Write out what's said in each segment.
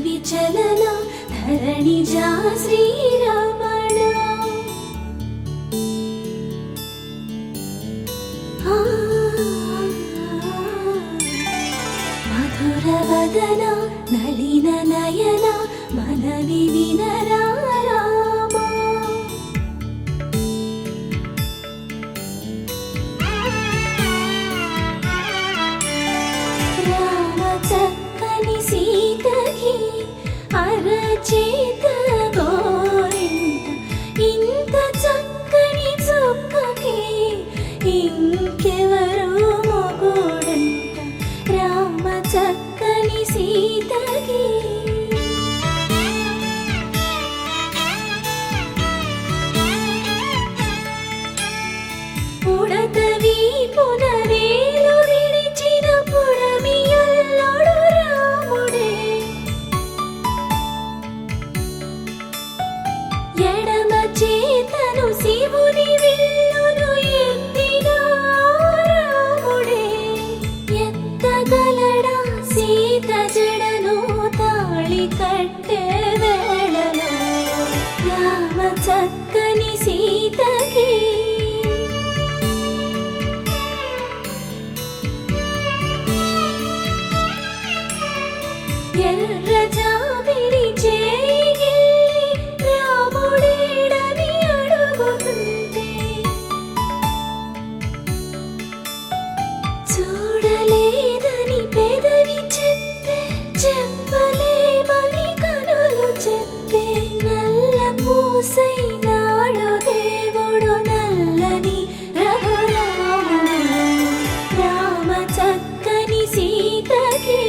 విచలన ధరణిజా శ్రీరమణ మధుర వదన నలిన నయన మనవి వినరా అరచేత గోరింట ఇంత చక్కని చుక్కకి ఇంకెవరు మొగుడంట రామ చక్కని సీతకి ఉడతవి పునవేలు విడిచిన పుడమియల్లోడు రాముడే ఎడమ చేతను శివుని విల్లును ఎత్తిన రాముడే ఎత్తగలడా సీత జడను తాళి కట్టే వేళలో రామ చక్కని సీతకి ఎర్ర జాబిలి చేయి రాముడేడని అడుగుతుంటే చూడలేదని పెదవి చెప్పే చెప్పలేమని కనులు చెప్పే నల్ల పూసైనాడు దేవుడు నల్లని రఘురాముడు రామ చక్కని సీతకి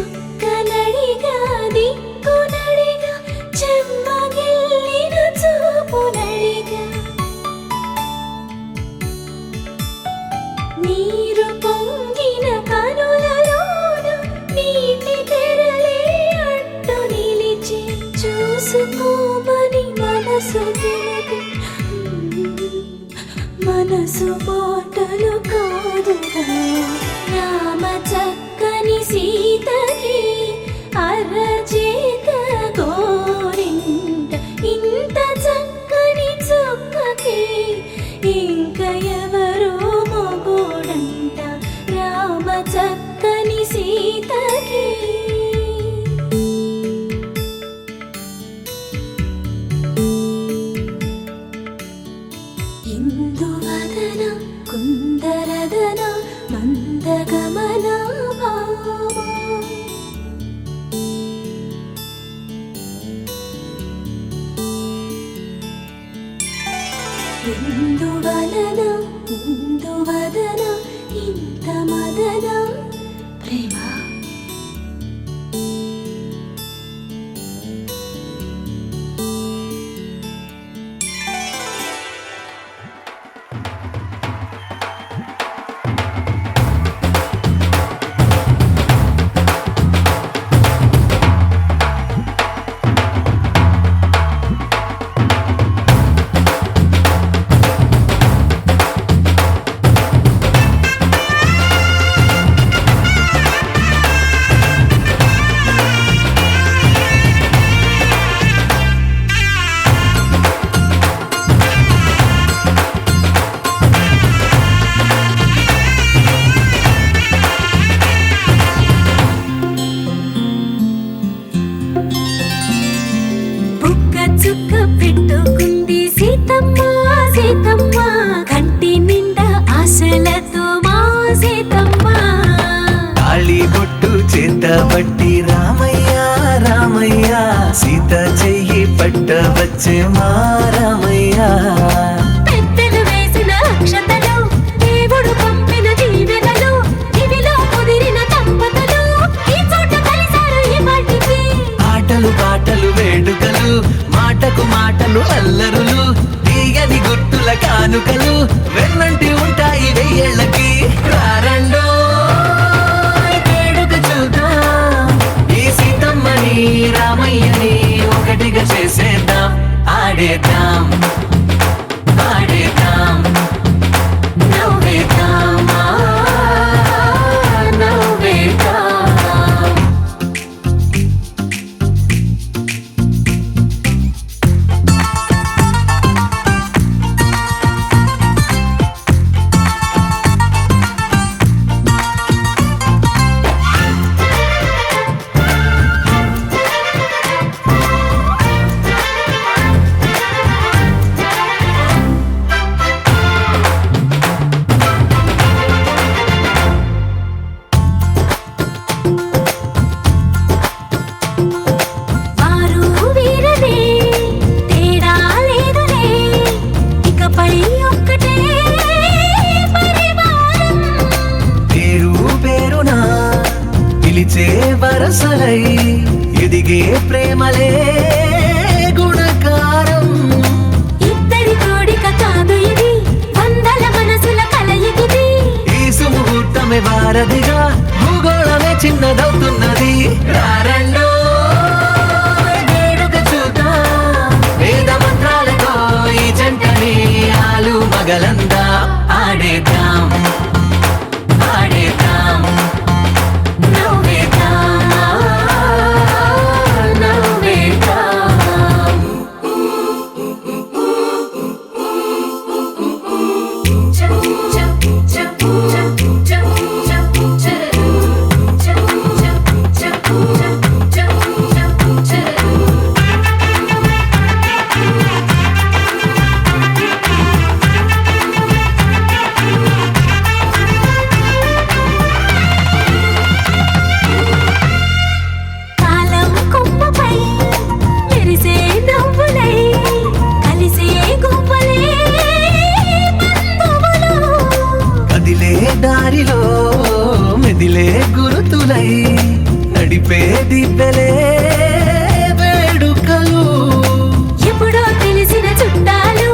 చుక్కనడిగా దిక్కునడిగా చెమ్మగిల్లిన చూపునడిగా నీరు పొంగిన కనులలోన నీటి తెరలే అడ్డు నిలిచి చూసుకోమని మనసు తెలిపి మనసు మాటలు కాదుగా రామ చక్కని సీతకి అరచేత గోరింట ఇంత చక్కని చుక్కకి ఇంక ఎవరు మొగుడంట రామ చక్కని సీతకి ఇందువదన కుందరదన మందగమన భామ ఇందువలన ఇందువదన ఇంత మదన ప్రేమ చుక్క పెట్టుకుంది సీతమ్మ సీతమ్మ కంటి నిండా ఆశలతో మా సీతమ్మ తాళి బొట్టు చేత పట్టి రామయ్య రామయ్య సీత చెయ్యి పట్ట వచ్చే మా రామయ్య పెద్దలు వేసిన అక్షతలు దేవుడు పంపిన దీవెనలు ఇవిలో కుదిరిన దంపతులు ఈ చోట కలిసారు ఈ పాటికి ఆటలు పాటలు వేడుకలు మాటకు మాటలు అల్లరులు తీయని గుర్తుల కానుకలు వెన్నంటి ఉంటాయి వెయ్యేళ్ళకి రారండో వేడుక చూద్దాం ఈ సీతమ్మని రామయ్యని ఒకటిగా చేసి ఆడేద్దాం ఆడేద్దాం నవ్వేద్దాం నవ్వేద్దాం. వారు వీరలే తేడా లేదులే ఇకపై ఒక్కటే పరివారం. పేరు పేరునా పిలిచే వరసలై ఎదిగే ప్రేమలే గుణకారం. ఇద్దరి కోడిక కాదు ఇది వందల మనసుల కలయికిది. ఈ సుముహూర్తమే వారధిగా భూగోళమే చిన్నదవుతున్నది. రారండో వేడుక చూద్దాం వేద మంత్రాలతో ఈ జంటని ఆలు మగలందా ఆడేద్దాం ఆడేద్దాం నవ్వేద్దాం నవ్వేద్దాం. కాలం కొమ్మపై మెరిసే నవ్వులై కలిసే గుంపలే బంధువులు. కదిలే దారిలో మెదిలే గురుతులై నడిపే దివ్యలే వేడుకలు. ఎప్పుడో తెలిసిన చుట్టాలు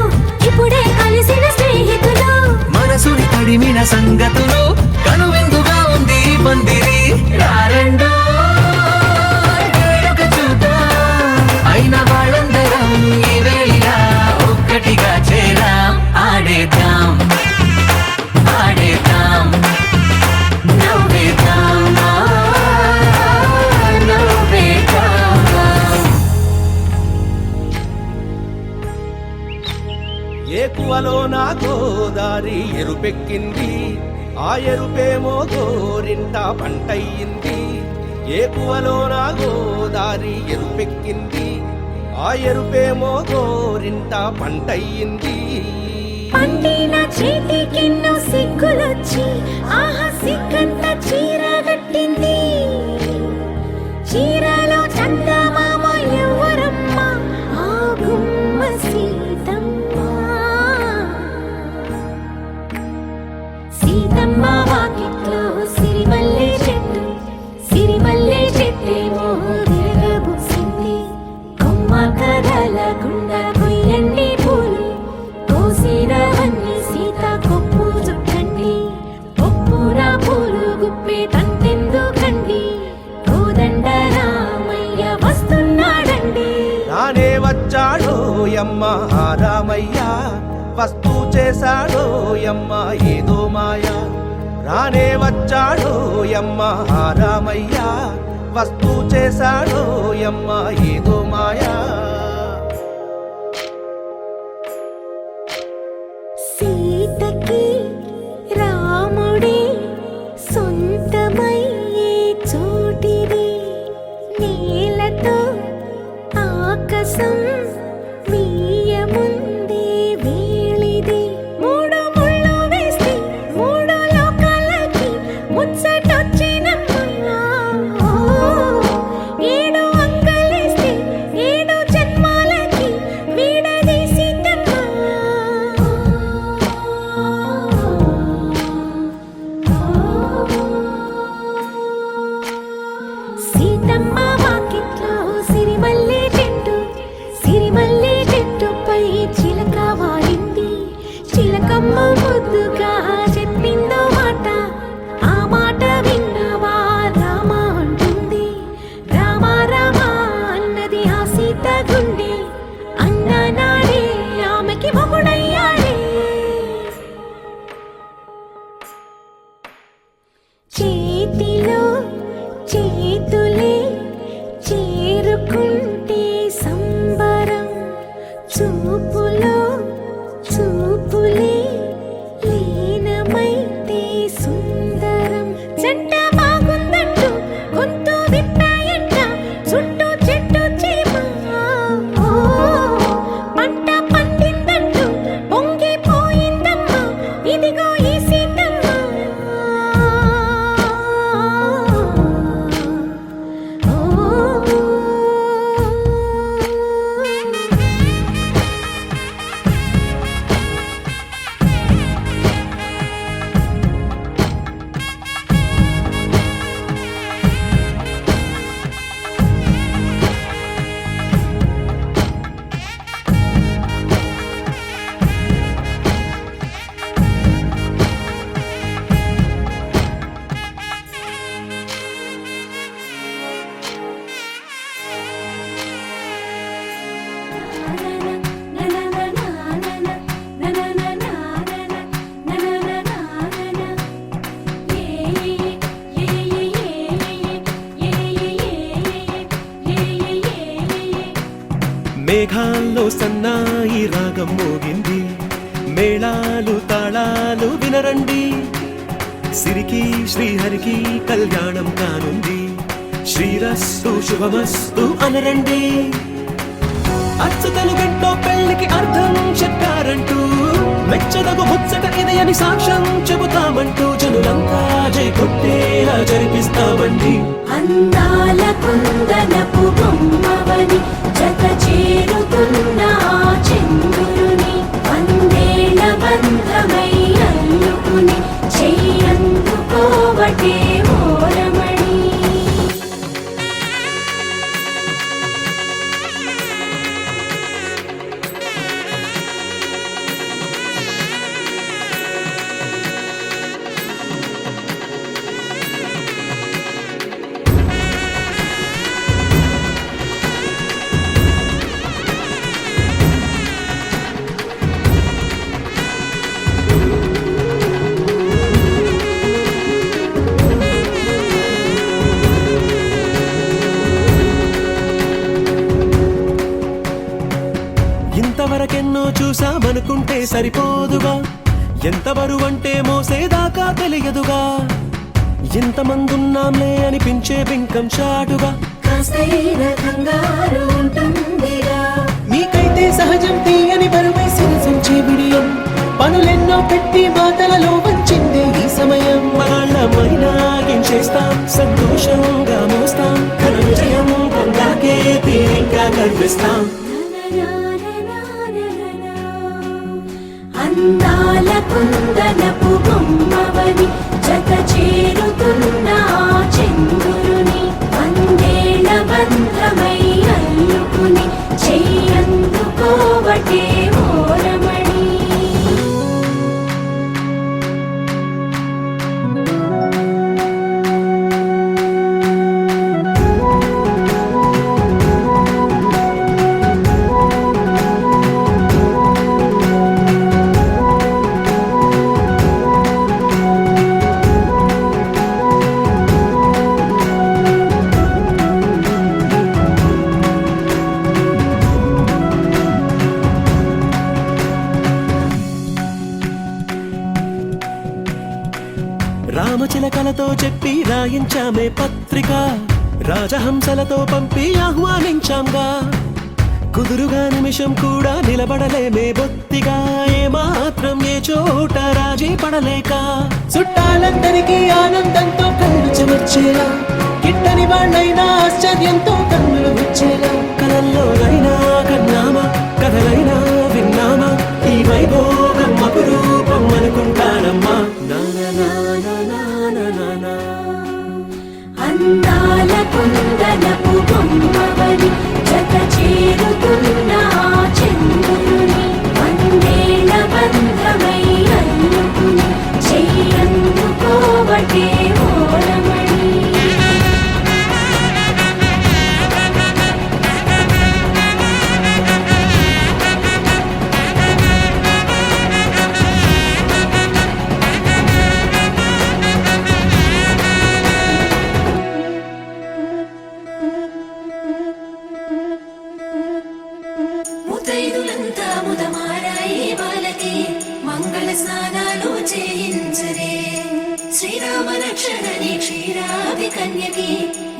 ఇప్పుడే కలిసిన స్నేహితులు. మనసుని తడిమిన సంగతులు కనువిందుగా ఉంది ఈ పందిరి. రారండో వేడుక చూద్దాం అయిన వాళ్ళందరం ఈ వేళ ఒక్కటిగా చేరాం ఆడేద్దాం ఆడేద్దాం నవ్వేద్దాం నవ్వేద్దాం. ఏకువలో నా గోదారి ఎరుపెక్కింది ఆ ఎరుపేమో గోరింట పంటయ్యింది. ఏకువలో నా గోదారి ఎరుపెక్కింది ఆ ఎరుపేమో గోరింట పంటయ్యింది. పండిన చేతికెన్నో సిగ్గులొచ్చి ఆహా సిగ్గంత చీర కట్టింది. చీరలో చందమామ ఎవరమ్మ ఆ గుమ్మ సీతమ్మ. సీతమ్మ వాకిట్లో సిరిమల్లె చెట్టు సిరిమల్లె చెట్టేమో తిరగబూసింది. కొమ్మ కదలకుండా కొయ్యండి పూలు కోసినవన్నీ సీత కొప్పు చుట్టండి. ఒప్పున పూలు గుప్పే తంతెందుకండి కోదండ రామయ్య వస్తున్నాడండి. రానే వచ్చాడో యమ్మ ఆ రామయ్య వస్తూ చేశాడో యమ్మ ఏదో మాయ. రానే వచ్చాడో యమ్మ ఆ రామయ్య వస్తూ చేశాడో యమ్మ ఏదో మాయా. సీతకి రాముడే సొంతమయ్యే చోటిది. నేలతో ఆకాశం వీయముందే వేళిది. మూడు ముళ్ళు వేస్తే మూడు లోకాలకి ముచ్చటొచ్చినమ్మా. ఏడు అంకలేస్తే ఏడు జన్మాలకి వీడదీసిద్దమ్మా. సీతమ్మ వాకిట్లో సిరిమల్లె చెట్టు సిరిమల్లె చెట్టుపై చిలక వాలింది. చిలకమ్మ ముద్దుగా చెప్పిందో మాట ఆ మాట విన్నవా రామ అంటుంది. రామ రామ అన్నది ఆ సీత గుండె అన్న నాడు మేఘాల్లో సన్నాయి రాగం మోగింది, మేళాలు తాళాలు వినరండి, సిరికి శ్రీహరికి కళ్యాణం కానుంది, శ్రీరస్తు శుభమస్తు అనరండి. అచ్చతలు గంటో పెళ్లికి అర్థం చెప్పారంటూ, మెచ్చదగు ముచ్చట ఇది అని సాక్ష్యం చెబుతామంటూ, జనులంతా జై కొట్టేలా జరిపిస్తామండి. అందాల కుందనపు బొమ్మవని జత చేరుతున్న చంద్రుని, వందేళ్ల బంధమై అల్లుకుని చెయ్యందుకోవటే ఓరమణి. ఇంతవరకెన్నో చూసామనుకుంటే సరిపోదుగా, ఎంత బరువంటే మోసేదాకా తెలియదుగా, ఇంతమందున్నాంలే అనిపించే బింకం చాటుగా, కాస్తైన కంగారు ఉంటుందిగా. మీకైతే సహజం తీయని బరువై సిరసించే బిడియం, పనులెన్నో పెట్టి మాటలలో వంచిందే ఈ సమయం. వాళ్ళమైనా ఏం చేస్తాం, సంతోషంగా మోస్తాం, ఘన విజయం పొందాకే తీరిగ్గా కనిపిస్తాం. అందాల కుందనపు బొమ్మవని జత చేరుతున్న చంద్రుని, వందేళ్ల బంధమై అల్లుకుని చెయ్యందుకోవటే ఓరమణి. రామచిలకలతో చెప్పి రాయించామే పత్రిక, రాజహంసలతో పంపి ఆహ్వానించాంగా, కుదురుగా నిమిషం కూడా నిలబడలేమే బొత్తిగా, ఏమాత్రం ఏ చోట రాజీ పడలేక, చుట్టాలందరికీ ఆనందంతో కళ్ళు చెమర్చేలా, గిట్టని వాళ్ళైనా ఆశ్చర్యంతో కన్నులు వచ్చేలా, కలల్లోనైనా కన్నామా, కథలైనా విన్నామా, ఈ వైభోగం అపురూపం అనుకుంటానమ్మా. అందాల కుందనపు బొమ్మవని జత చేరుతున్న చంద్రుని, వందేళ్ల బంధమై అల్లుకుని చెయ్యందుకోవటే ఓరమణి. ముతైదులంతా ముదమారాయి వాళ్ళకి మంగళ స్నానాలు చేయించరే, శ్రీరామ రక్షణని క్షీరాది కన్యకి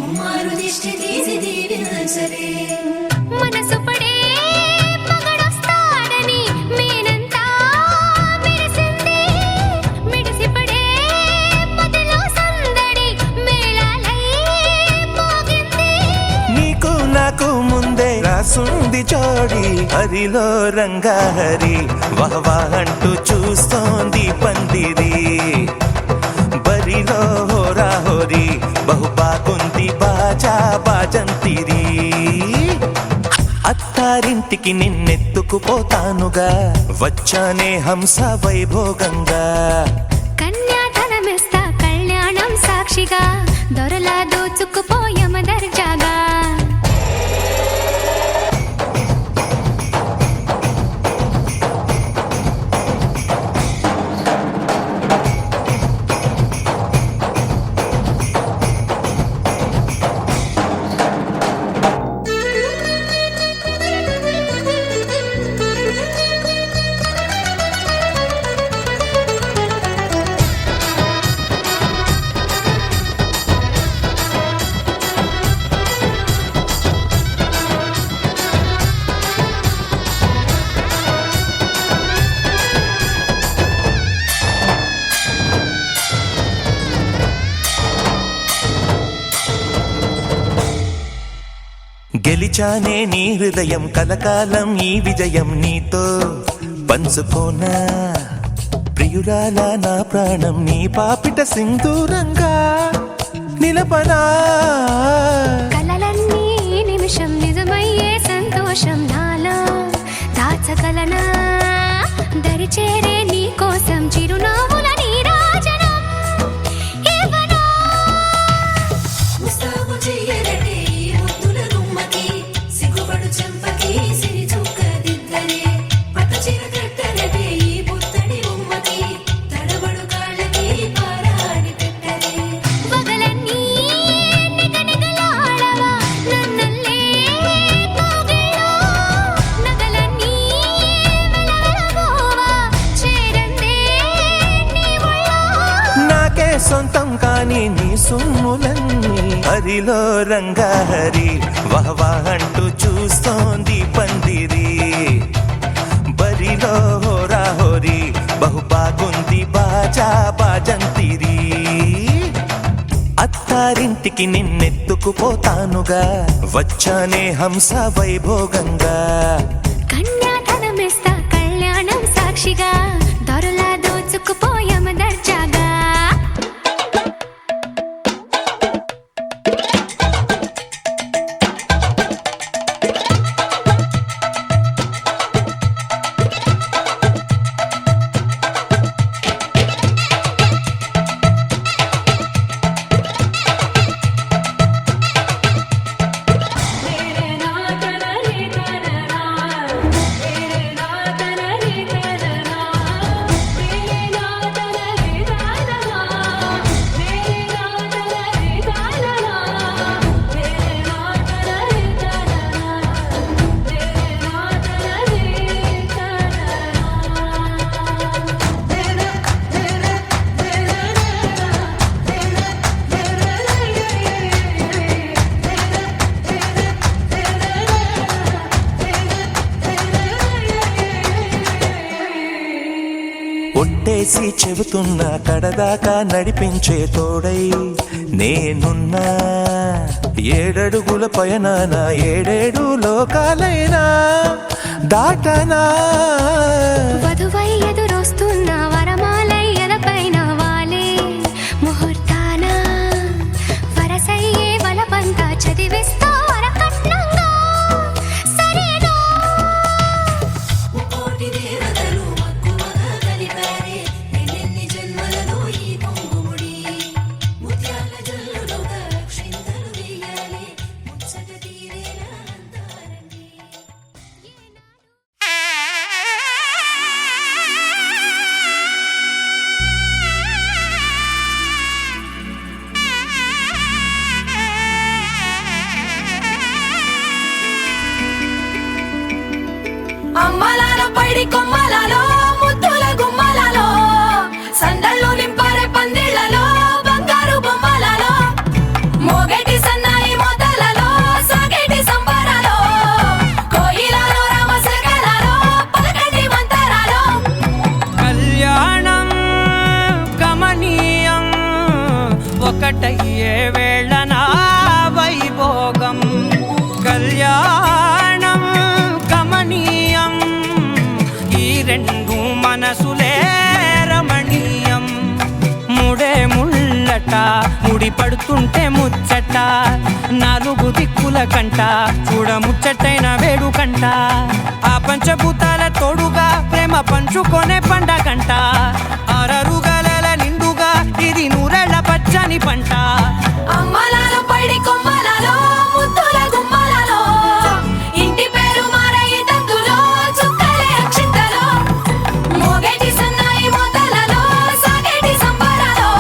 ముమ్మారు దిష్టి తీసి దీవించరే. మనసు పడే మగడొస్తాడని మేనంతా మెరిసింది, మిడిసిపడే పతిలో సందడి మేళాలై మోగింది. నీకు నాకు ముందే రాసుంది జోడి, హరిలో రంగాహరి వహవా అంటూ చూస్తోంది పందిరి, బరిలో హోరా హోరి బహు బాగుంది బాజా బాజంతిరి. అత్తారింటికి నిన్నెత్తుకుపోతానుగా, వచ్చానే హంస వైభోగంగా, కన్యాధనమిస్తా కళ్యాణం సాక్షిగా, దొరలా దోచుకుపోయమ దర్జాగా. పిలిచానే నీ హృదయం కలకాలం ఈ విజయం నీతో పంచుకోనా ప్రియురాల నా ప్రాణం నీ పాపిట సింధూరంగా నిలపనా కలలన్నీ నిమిషం నిజమయ్యే సంతోషం నాలో దాచగలనా దరిచేరే నీ కోసం చిరునవ్వుల నీరాజనం ఇవ్వనా ముస్తాబు చెయ్యరటే ఈ ముద్దుల గుమ్మకి సిగ్గుపడు చెంపకి సిరి చుక్క దిద్దరే పట్ట చీర కట్టరటే ఈ బుత్తడి బొమ్మకి తడబడు కాళ్ళకి పారాని పెట్టరే వగలన్నీ నిగనిగలాడవా నన్నల్లే కోగిలో నగలన్నీ వెలవెలబోవా చేరందే నీ ఒళ్ళో నాకే సొంతం కాని నీ సొమ్ములన్నీ హరిలో రంగాహరి వహవా అంటూ చూస్తోంది పందిరి బరిలో హోరా హోరి బహు బాగుంది బాజా బాజంతిరి అత్తారింటికి నిన్నెత్తుకుపోతానుగా వచ్చానే హంస వైభోగంగా కన్యాధనమిస్తా కళ్యాణం సాక్షిగా దొరలా దోచుకుపోయామ దర్జాగా ఒట్టేసి చెబుతున్నా కడదాకా నడిపించే తోడై నేనున్నా ఏడడుగుల పయనాన ఏడేడు లోకాలైనా దాటనా వధువై ఎదురొస్తున్న వరమాలై ఎదపైన వాలే ముహూర్తాన వరసయ్యే వలపంతా చదివిస్తా వరకట్నంగా సరేనా కోటి దేవతలు మక్కువగా కలిపారే ఎన్నెన్ని జన్మలలో ఈ పొంగుముడి ముత్యాల జల్లులుగా క్షింతలు వేయాలి ముచ్చట తీరేలా అంతారండి అమ్మలాలో పైడి కొమ్మలలో ముద్దుల గుమ్మలలో సందళ్ళు నింపారే పందిళ్లలో బంగారు బొమ్మలలో మోగేటి సన్నాయి మోతలలో సాగేటి సంబరాలో కోయిలలో రామశకలలో పలకటి మంతరాలో కళ్యాణం గమనీయం ఒకటయ్యే వేళనా వైభోగం కళ్యాణం గమనీయం ఈ రెండు మనసులే రమణీయం ముడే ముళ్ళట ముడి పడుతుంటే ముచ్చట నాలుగు దిక్కుల కంట చూడ ముచ్చటైన వేడుకంట ఆ పంచభూతాల తోడుగా ప్రేమ పంచుకొనే పండగంట అరరుగల నిండుగా ఇది నూరెళ్ళ పచ్చని పంట అమ్మలాలో పైడి కొమ్మలలో ముద్దుల గుమ్మలలో ఇంటి పేరు మారయి తందులో చుక్కలే అక్షింతలో మోగేటి సన్నాయి మోతలలో సాగేటి సంబరాలో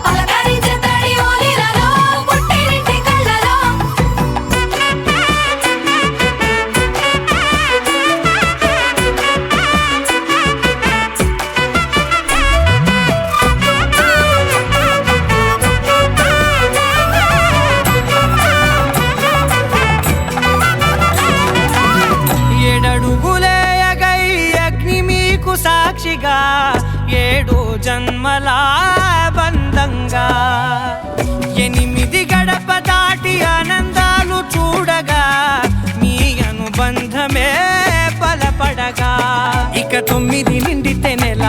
పలకరించే తడి ఓలిలలో పుట్టినింటి కళ్ళలో 9 నిండితే నెల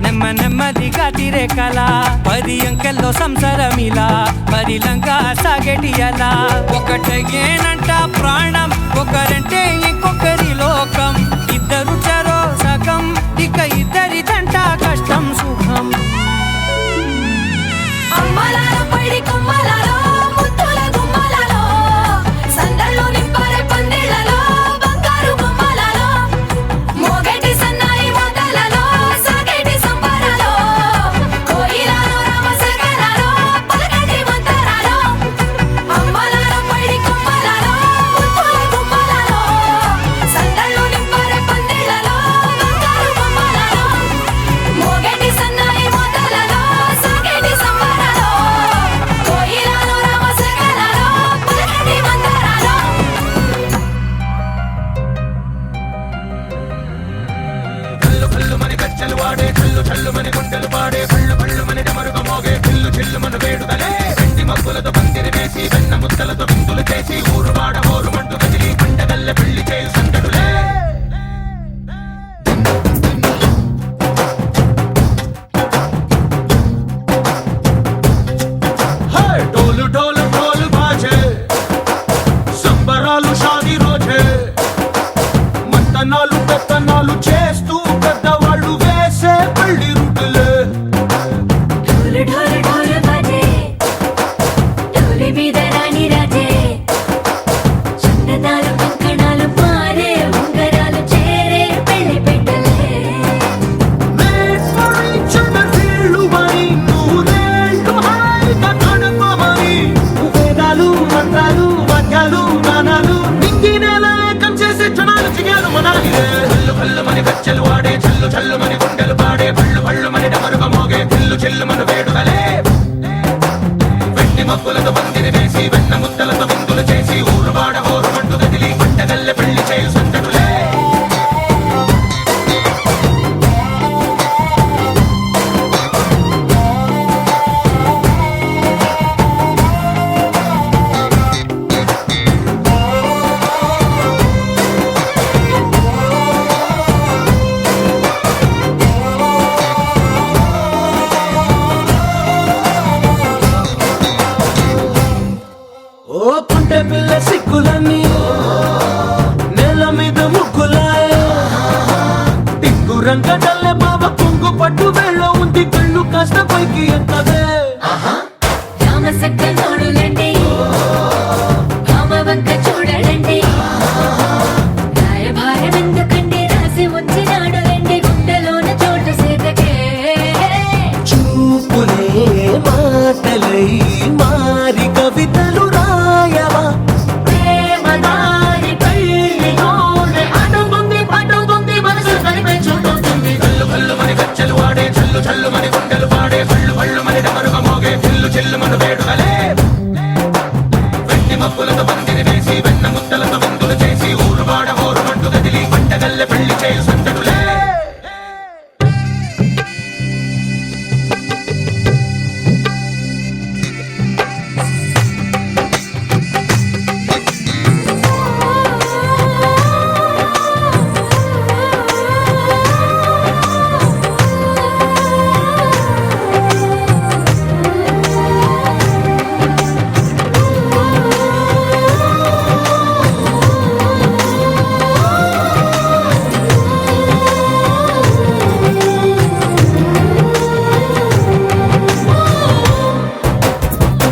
నెమ్మదిగా తిరే కల 10 అంకెల్లో సంసారమిలా పరిలంగా సాగేటియలా ఒకటేనంట ప్రాణం ఒకరంటే ఇంకొకరి లోకం ఇద్దరు చరో సగం ఇక ఇద్దరిదంట కష్టం సుఖం అమ్మలాలో పడి కొమ్మలాలో ముత్తుల గుమ్మలాలో సందళ్ళు నింపారే పందిళ్ళలో బంగారు గుమ్మలాలో మోగేటి సన్నాయి మోతలలో సాగేటి సంబరాలో కోయిలాలో రామశకరాలో పలకటి మంతరాలో అమ్మలాలో పడి కొమ్మలాలో ముత్తుల గుమ్మలాలో సందళ్ళు నింపారే పందిళ్ళలో బంగారు గుమ్మలాలో మోగేటి సన్నాయి మోతలలో సాగేటి సంబరాలో కోయిలాలో రామశకరాలో పలకటి మంతరాలో డోలు డోలు డోలు బాజే సంబరాలు షాదీ రోజే మంతనాలు పెత్తనాలు చేస్తూ పెద్దవాళ్ళు వేసే పెళ్లి రుటులే ढोल ढोल ढोल बाजे ढोली మీద రాణి రాజే చందనాలు కంకణాలు మారే ఉంగరాలు చేరే పెళ్లి పెట్టలే వేదాలు మంత్రాలు వాద్యాలు గానాలు నింగినేల ఏకం చేసే క్షణాలు చిగాలు మనాలి చల్లు కల్లు మని గచ్చలు వాడే చల్లు చల్లు మని గుండెలు పాడే పళ్ళు పళ్ళు మని డమరుగ మోగే చిల్లు చిల్లు మను వేడుదలే వెండి మబ్బులతో పందిరి వేసి వెన్న ముద్దలతో విందులు చేసి ఊరు వాడ ఊరు మంటు గదిలి పంటగల్లె పెళ్లి చేయు సందడులే ఓ పుంటె పిల్ల సిక్కులన్నీ నేల మీద ముగ్గులాయ టింగు రంగడల్లె బావ కుంగు పట్టు వేళ్ళ ఉంది కళ్ళు కాస్త పైకి ఎత్తదే రామసక్క నోడులండి కామవంక చూడడండి రాయభారం ఎందుకండి రాసి వచ్చినాడు రండి గుండెలోన చోటు సేతకే చూపులే మాటలై మారి కవితలు రాయవా ప్రేమదారి పెళ్లిలోనే అడుగుంది పట్టుకుంది మనసు కలిపే చూడుతుంది కల్లు కల్లు మని గచ్చలు వాడే చల్లు చల్లు మని గుండెలు పాడే పళ్ళు పళ్ళు మని డమరుగ మోగే చిల్లు చిల్లు మను వేడుదలే వెండి మబ్బులతో పందిరి వేసి వెన్న ముద్దలతో విందులు చేసి ఊరు వాడ ఊరు మంటు గదిలి పంటగల్లె పెళ్లి చేయు సందడులే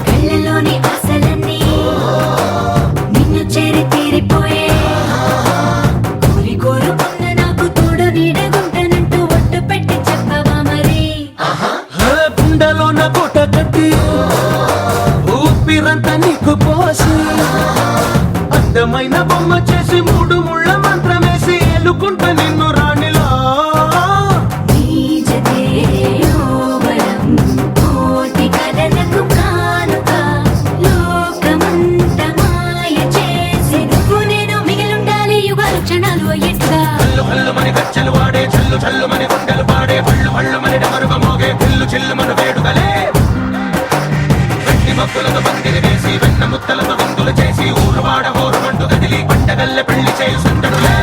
కళ్ళలోని ఆశలన్నీ నిన్ను చేరి తీరిపోయే కోరి కోరుకున్న నాకు తోడు నీడగుంటానంటూ ఒట్టు పెట్టి చెప్పవా మరి గుండెలోన కోట కట్టి ఊపిరంతా నీకు పోసి అందమైన బొమ్మ చేసి 3 ముళ్ళ మంత్రమేసి ఎలుకుంట నిన్ను రాణిలా నీ జతే యోవరం కోటి కలలకు కానుక లోకమంత మాయ చేసి నువ్వు నేను మిగిలుండాలి యుగాలు క్షణాలు అయ్యేట్టుగా కల్లు కల్లు మని గచ్చలు వాడే చల్లు చల్లు మని గుండెలు పాడే పళ్ళు పళ్ళు మని డమరుగ మోగే చిల్లు చిల్లు మను వేడుదలే వెండి మబ్బులతో పందిరి వేసి వెన్న ముద్దలతో విందులు చేసి ఊరు వాడ ఊరు మంటు గదిలి పంటగల్లె పెళ్లి చేయు సందడులే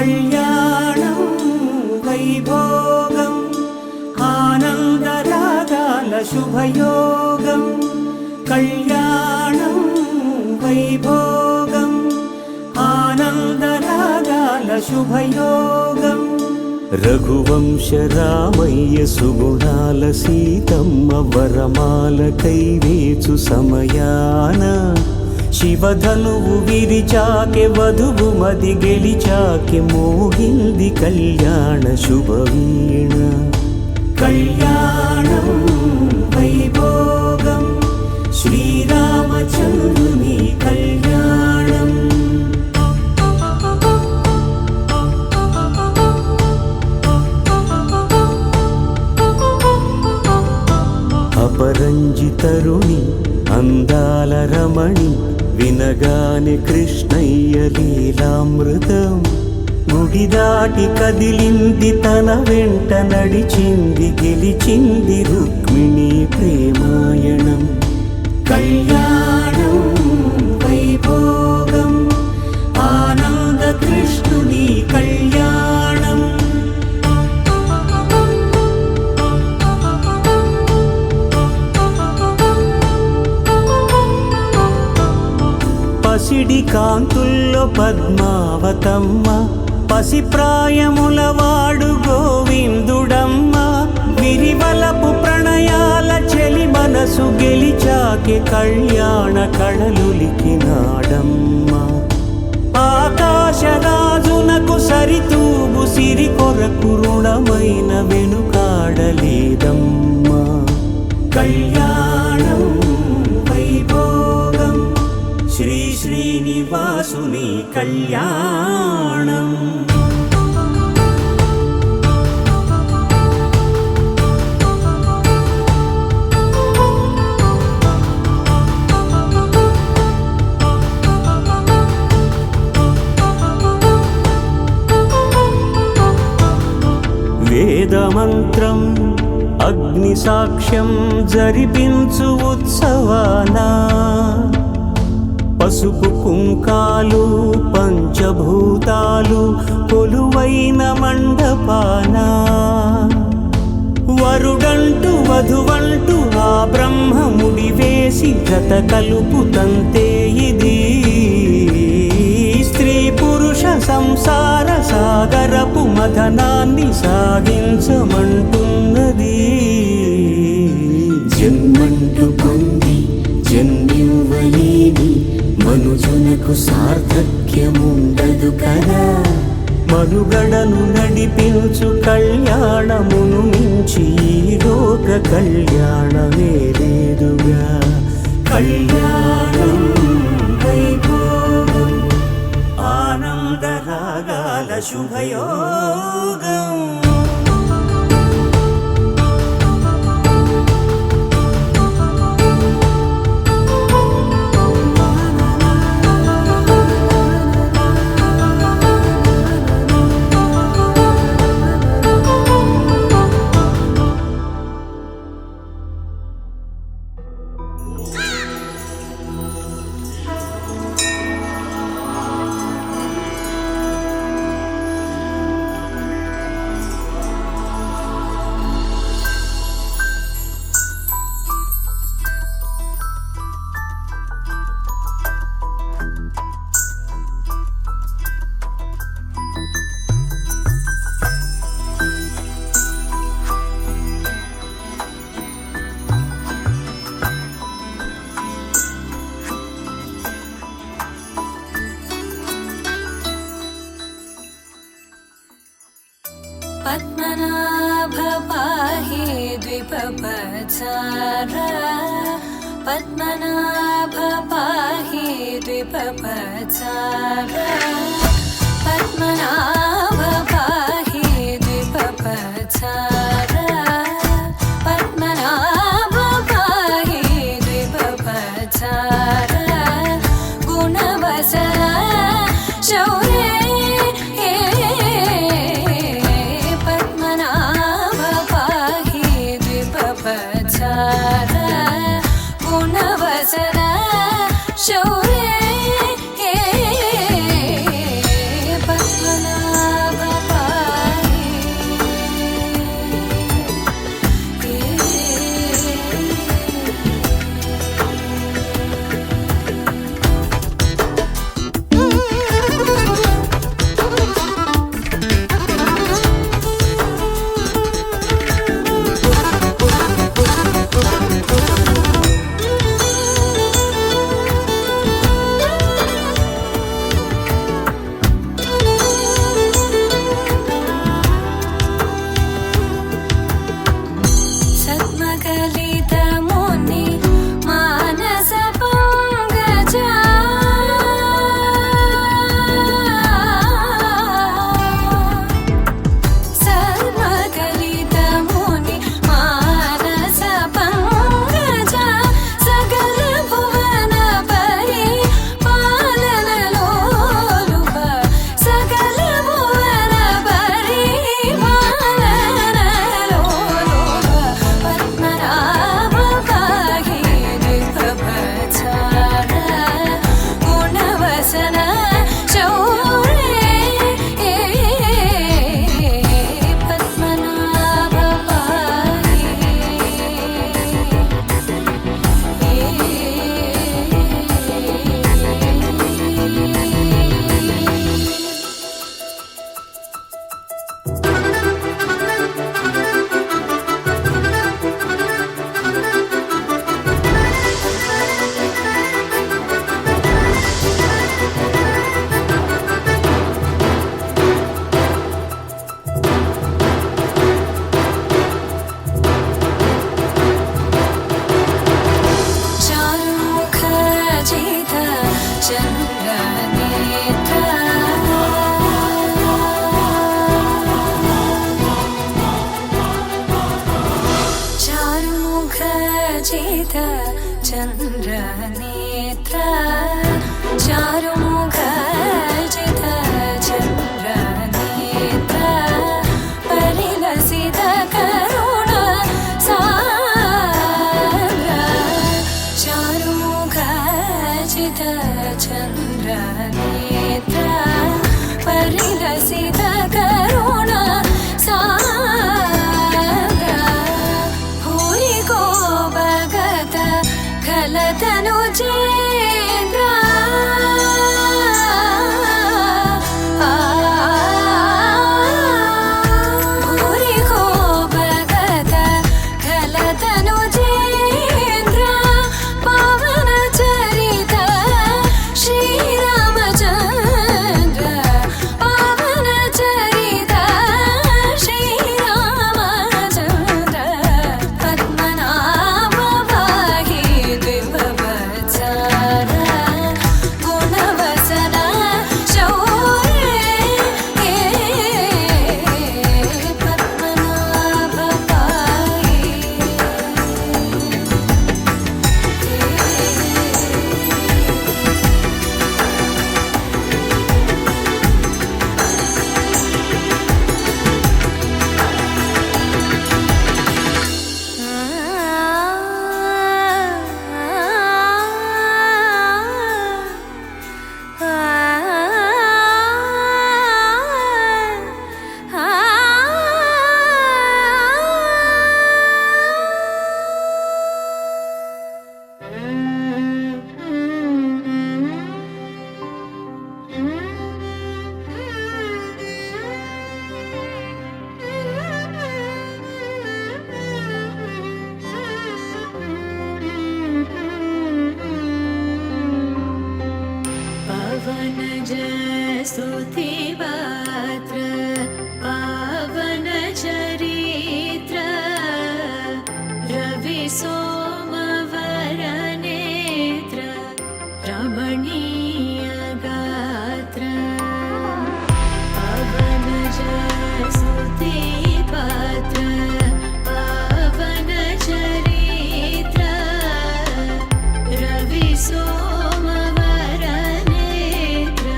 కళ్యాణం వైభోగం ఆనందరాగాల శుభయోగం కళ్యాణం వైభోగం ఆనందరాగాల శుభయోగం రఘువంశ రామయ్య సుగుణాల సీతమ్మ వరమాల కైవేచు సమయాన శివధనువు విరిచాకె వధువు మది గెలిచాకె మోగింది కళ్యాణ శుభవీణ కళ్యాణం వైభోగం శ్రీరామచంద్రుని కళ్యాణం అపరంజితరుణి అందాల రమణి వినగానే కృష్ణయ్య లీలామృతం గుడి దాటి కదిలింది తన వెంట నడిచింది గెలిచింది రుక్మిణి ప్రేమాయణం కళ్యాణం వైభోగం ఆనంద కృష్ణుని కళ్యాణం పసిడి కాంతుల్లో పద్మావతమ్మ పసిప్రాయముల వాడు గోవిందుడమ్మ విరివలపు ప్రణయాల చెలి మనసు గెలిచాకే కళ్యాణ కళలులికినాడమ్మ ఆకాశరాజునకు సరితూగు సిరి కొరకు రుణమైన వెనుకాడలేదమ్మ కళ్యాణం వైభోగం శ్రీ శ్రీనివాసుని కళ్యాణం వేదమంత్రం అగ్ని సాక్ష్యం జరిపించు ఉత్సవానా పసుపు కుంకాలు పంచభూతాలు కొలువైన మండపాన వరుడంటూ వధువంటూ ఆ బ్రహ్మముడి వేసి జత కలుపుతంతే ఇది స్త్రీ పురుష సంసార సాగరపు మథనాన్ని సాగించమంటున్నది జన్మంటూ పొంది జన్మివ్వలేని మనుజునకు సార్థక్యముండదు కదా మనుగడను నడిపించు కళ్యాణమును మించి ఈ లోక కళ్యాణమే లేదుగా కళ్యాణం వైభోగం ఆనందరాగాల శుభయోగం पद्मनाभ पाहि द्विपपचारा पद्मनाभ पाहि द्विपपचारा पद्मनाभ पाहि द्विपपचारा पद्मनाभ पाहि द्विपपचारा गुणवसरा शौर्ये गुणवसरा शौर्ये శౌర్యే పద్మనాభ చారుముఖ జిత చంద్రనేత్ర చారుముఖ జిత చంద్రనేత్ర చారుముఖ జిత చంద్రనేత్ర పరిలసిత కరుణ సాంద్ర చారుముఖ జిత చంద్రనేత్ర పరిలసిత కరుణ సాంద్ర భూరి కోపగత కలతను చేంద్ర భూరి కోపగత కలతను చేంద్ర పవన చరిత శ్రీరామచంద్ర పవన చరిత శ్రీరామచంద్ర పద్మనాభ వాహి ద్విభవత్సర గుణవసన శౌర్యే పద్మనాభ వాహి पवन जय स्तुति पात्र पावन चरित्र रवि सोमवर नेत्र रमणीय गात्र पवन जय स्तुति पात्र पावन चरित्र रवि सोमवर नेत्र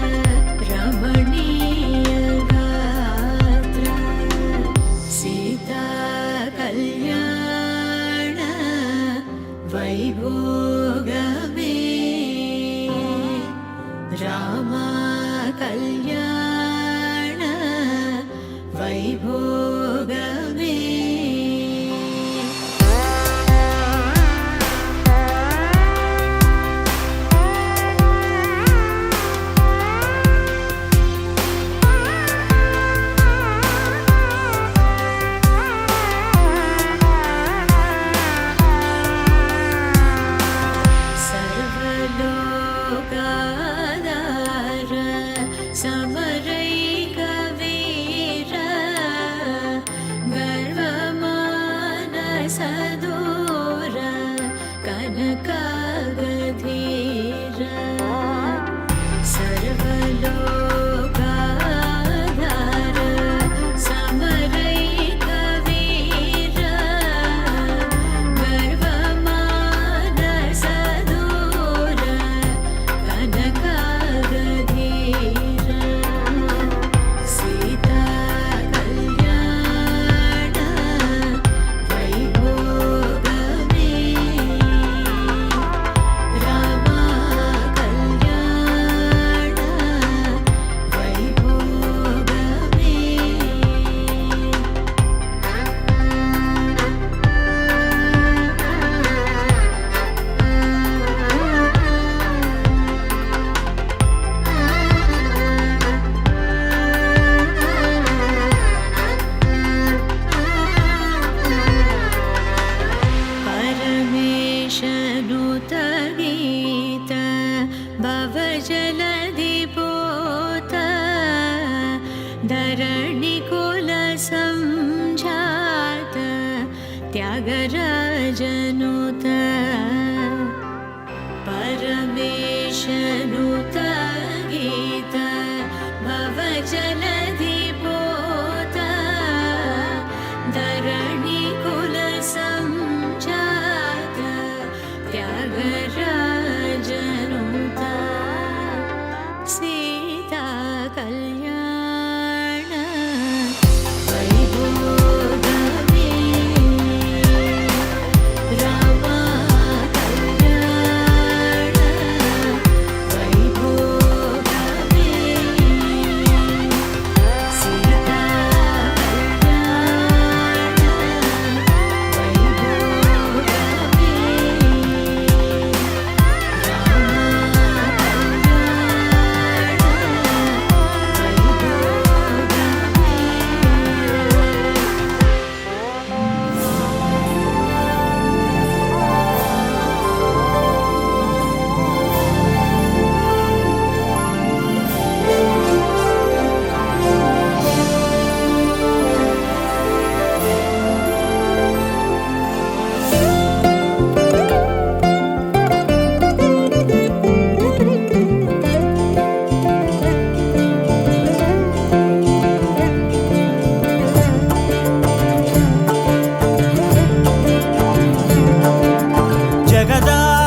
रमणीय गात्र सीता कल्याण वैभोगमे रामा कल्याण वैभोगमे सर्वलोकाधार समरैकवीर त्यागराजनुत परमेशनुत गीत भवजलधिपोत धरणिकुल संजात त्यागराजनुत सीता कल्याण वैभोगमे रामा कल्याण वैभोगमे सीता कल्याण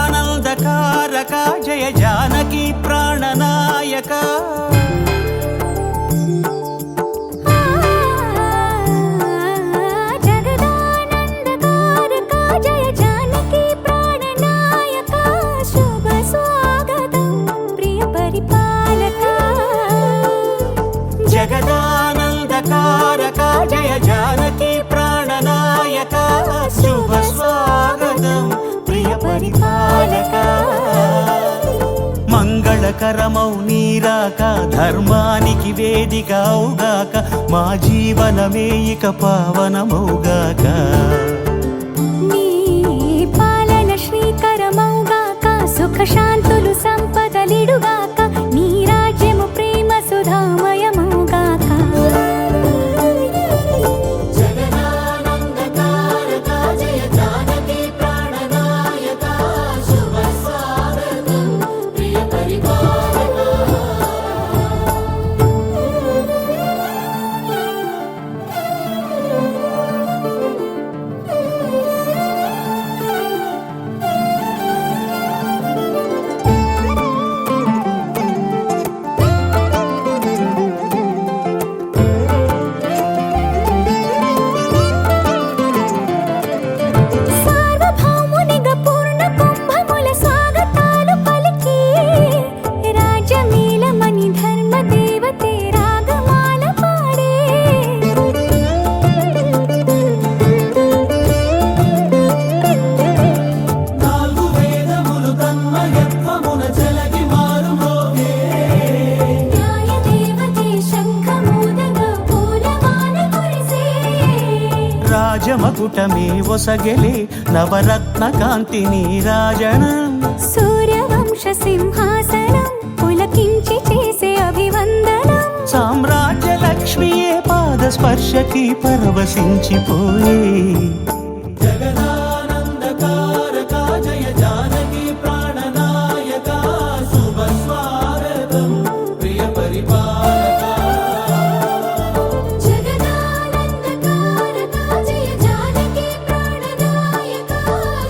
జగదానందకారక జయ జానకి ప్రాణనాయక జగదానందకారక జయ జానకి ప్రాణనాయక శుభ స్వాగతం ప్రియ పరిపాలక జగదానందకారక జయ జానకి ప్రాణనాయక శుభ స్వాగతం ప్రియ పరిపాలక మంగళకరమౌ నీరాక ధర్మానికి వేదిక అవుగాక మా జీవనమే ఇక పావనమౌగాక నీ పాలన శ్రీకరమౌగాక సుఖ శాంతులు సంపదలిడుగాక నీ రాజ్యము ప్రేమ సుధామయమౌగాక సార్వభౌమునిగా పూర్ణ కుంభముల స్వాగతాలు పలికి రాజమేళమణి ధర్మ దేవతే రాగమాల పాడే నాలుగు వేదములు తన్మయత్వమున చెలగి మారు మ్రోగే న్యాయ దేవతే శంఖమూదగా పూలమాల కురిసే రాజమకుటమే ఒసగెలే నవరత్న కాంతి నీరాజనం సూర్యవంశ సింహాసనం పులకించి చేసే అభివందనం సామ్రాజ్య లక్ష్మియే పాద స్పర్శకి పరవశించిపోయే జగదానందకారక జయ జానకి ప్రాణనాయక శుభ స్వాగతం ప్రియ పరిపాలక జగదానందకారక జయ జానకి ప్రాణనాయక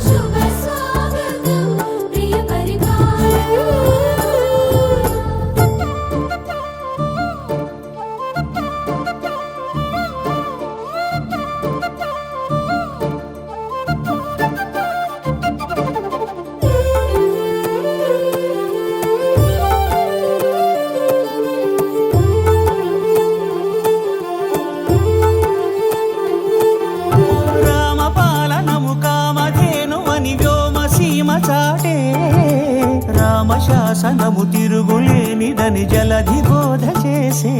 శుభ స్వాగతం ప్రియ పరిపాలక రామపాలనము కామధేనువని వ్యోమ సీమ చాటే రామశాసనము తిరుగులేనిదని జలధి బోధ చేసే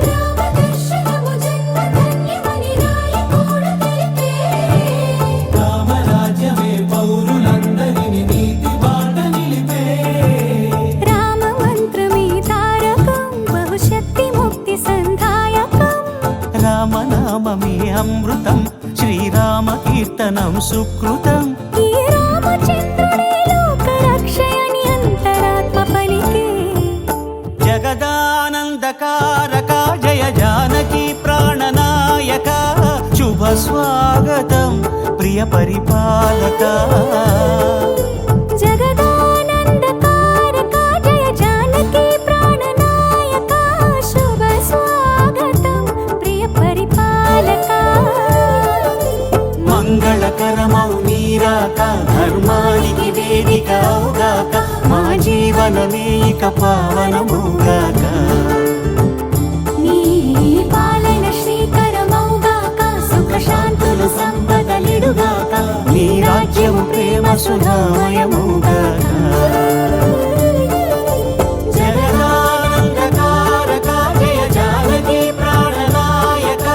రామదర్శనము జన్మధన్యమని రాయకూడ తెలిపే రామరాజ్యమే పౌరులందరిని నీతి బాట నిలిపే రామ మంత్రమే తారకం బహుశక్తి ముక్తి సుకృతం ఈ రామచంద్రుడే లోకరక్షయని అంతరాత్మ పలికే జగదానందకారక జయ జానకి ప్రాణనాయక శుభ స్వాగతం ప్రియ పరిపాలక జగదానందకారక జయ జానకి ప్రాణనాయక శుభ స్వాగతం ప్రియ పరిపాలక మంగళకరమౌ నీరాక ధర్మానికి వేదిక అవుగాక మా జీవనమే ఇక పావనముగాక నీ పాలన శ్రీకరమౌగాక సుఖ శాంతులు సంపదలిడుగాక నీ రాజ్యము ప్రేమ సుధామయముగాక జగదానందకారక జయ జానకి ప్రాణనాయక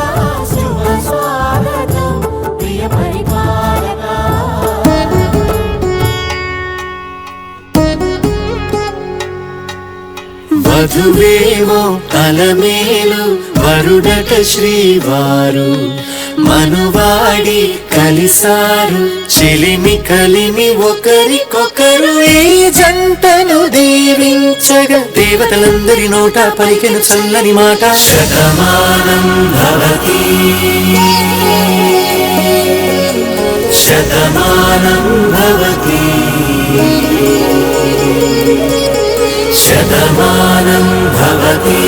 శుభ స్వాగతం ప్రియ పరిపాలక వధువేమో అలమేలు వరుడట శ్రీవారు మనువాడి కలిసారు చెలిమి కలిమి ఒకరికొకరు ఈ జంటను దీవించగా దేవతలందరి నోట పలికెను చల్లని మాట శతమానం భవతి శతమానం భవతి శతమానం భవతి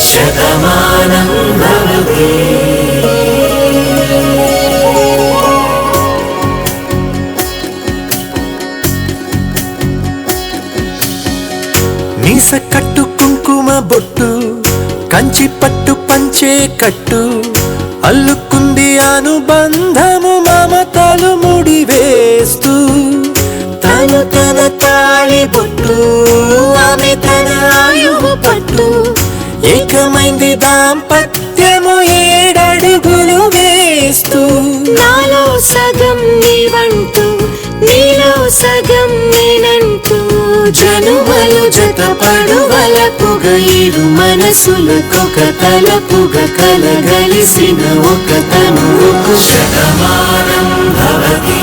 శతమానం భవతి మీస కట్టు కుంకుమ బొట్టు కంచి పట్టు పంచే కట్టు అల్లుకుంది అనుబంధము మమతలు ముడివేస్తూ తను తన తాళి బొట్టు ఆమె తన ఆయువు పట్టు ఏకమైంది దాంపత్యము 7 అడుగులు వేస్తూ నాలో సగం నీవంటూ నీలో సగం నేనంటూ జనుమలు జతపడు వలపుగ 7 మనసులకొక తలపుగ కలగలిసిన ఒక తనువుకు శతమానం భవతి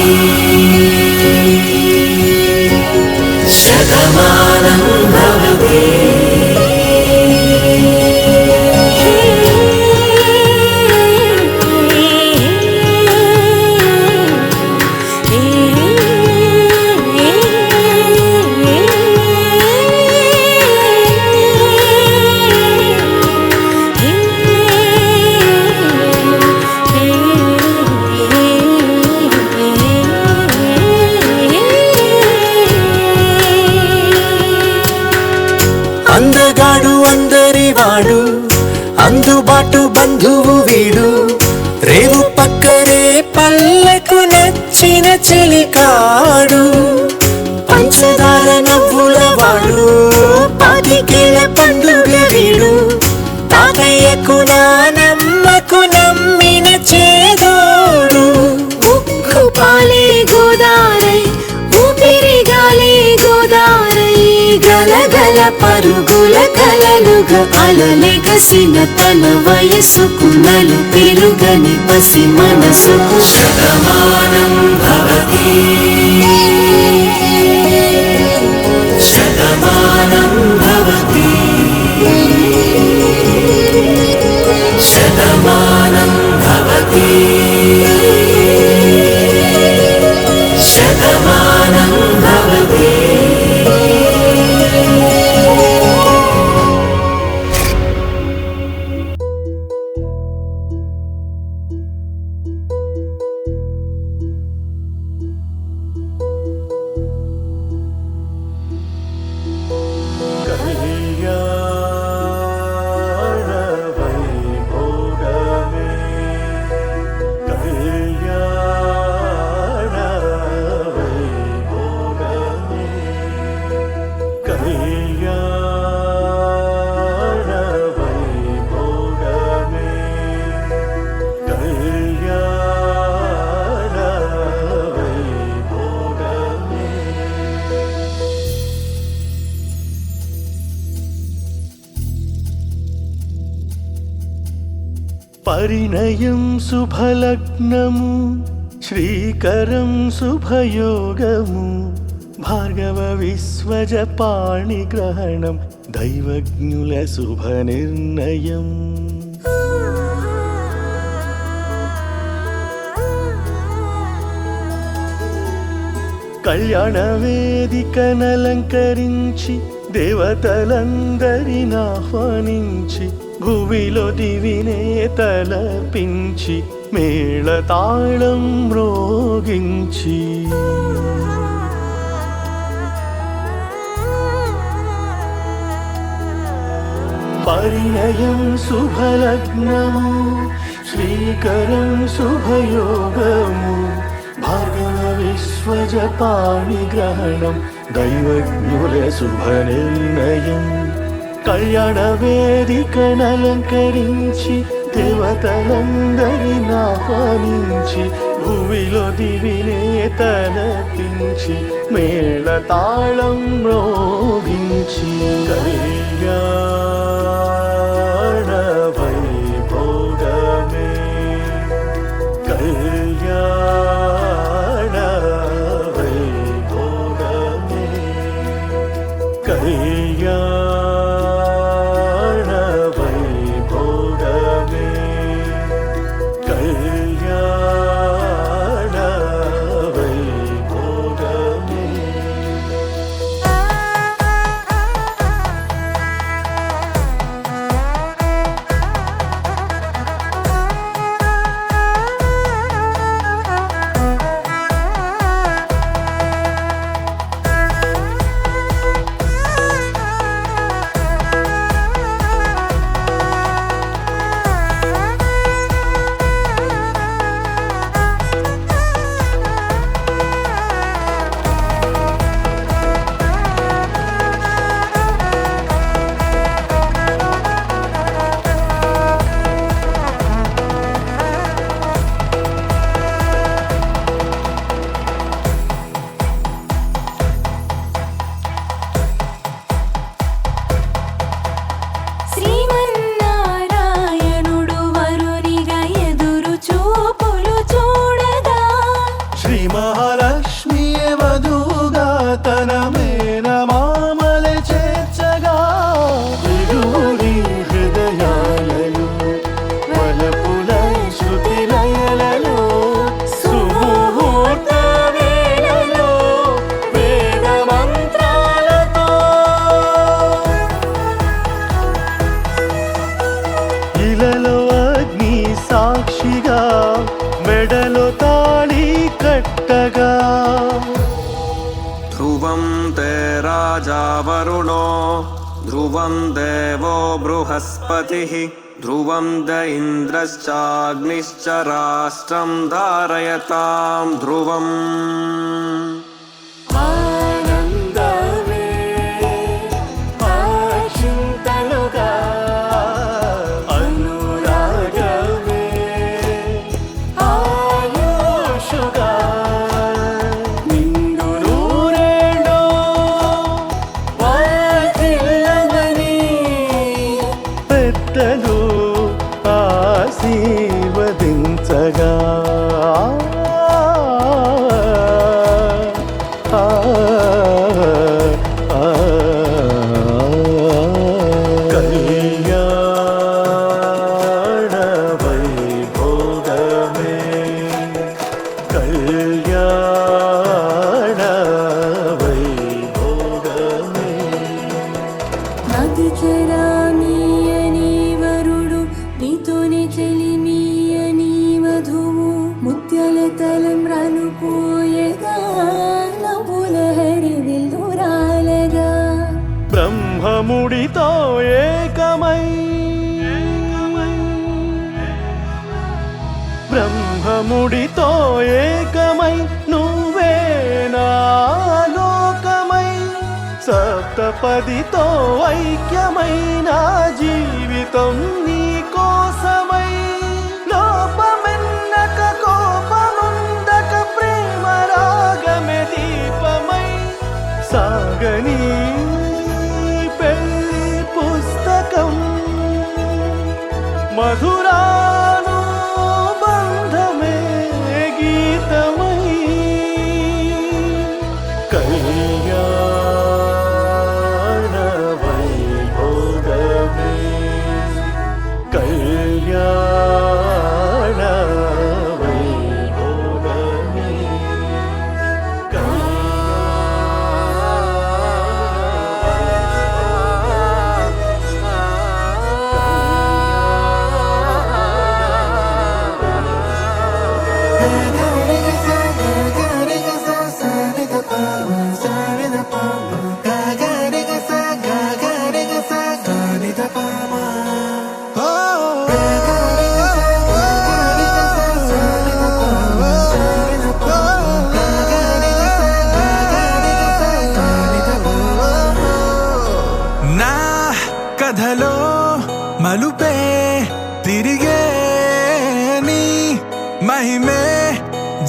శతమానం భవతి అందగాడు అందరివాడు అందుబాటు బంధువు వీడు రేవు పక్కనే పల్లెకు నచ్చిన చెలికాడు పంచదార నవ్వుల వాడు 25 పండుగ వీడు తాతయ్యకు నానమ్మకు నమ్మిన చేదోడు ఉక్కు పాలే గోదారై ఊపిరిగాలే గోదారై గలగల పరుగుల కలలుగా అలలెగసిన తన వయసుకు నలు పెరుగని పసి మనసుకు శతమానం భవతి శతమానం భవతి శతమానం భవతి శతమానం భవతి పరిణయం శుభలగ్నము శ్రీకరం శుభయోగము భార్గవ విశ్వజ పాణిగ్రహణం దైవజ్ఞుల శుభ నిర్ణయం కళ్యాణ వేదికనలంకరించి దేవతలందరిని ఆహ్వానించి భువిలో దివినే తలపించి మేళతాళం మ్రోగించి పరిణయం శుభలగ్నము శ్రీకరం శుభయోగము భార్గవ విశ్వజ పాణిగ్రహణం దైవజ్ఞుల శుభ నిర్ణయం కళ్యాణ వేదికనలంకరించి దేవతలందరిని ఆహ్వానించి భూమిలో దివినే తలపించి మేళతాళం మ్రోగించి కళ్యాణ వైభోగమే కళ్యాణ వైభోగమే కళ్యాణ వైభోగమే కళ్యాణ వైభోగమే శ్రీమన్నారాయణుడు వరునిగా ఎదురు చూపులు చూడగా శ్రీ మహాలక్ష్మి వధువుగా తన మేనమామలే చేర్చగా ఇరువురి హృదయాలలో వలపుల శృతి లయలలో సుముహూర్త వేళలో వేద మంత్రాలతో ఇలలో అగ్ని సాక్షిగా మెడలో తాళి కట్టగా ध्रुवं ते राजा वरुणो ध्रुवं देवो बृहस्पतिः ध्रुवं द इन्द्रश्चाग्निश्च राष्ट्रं धारयतां ध्रुवम् ఆనందమే ఆచింతలుగా అనురాగమే ఆయుషుగా నిండు నూరేళ్ళో వాటిల్లమని పెద్దలు ఆశీర్వదించగా కళ్యాణ వైభోగమే కళ్యాణ వైభోగమే నది చరామీయని వరుడు నీతోనే చెలిమీయని వధువు ముత్యాల తలంబ్రాలు పోయగా నవ్వుల హరివిల్లురాలగా బ్రహ్మముడితో ఏకమై బ్రహ్మముడితో ఏకమై నువ్వే నా లోకమై సప్తపదితో ఐక్యమై నా జీవితం నీ కోసమై లోపమెన్నక కోపముందక ప్రేమ రాగమే దీపమై సాగని పెళ్లి పుస్తకం మధురాను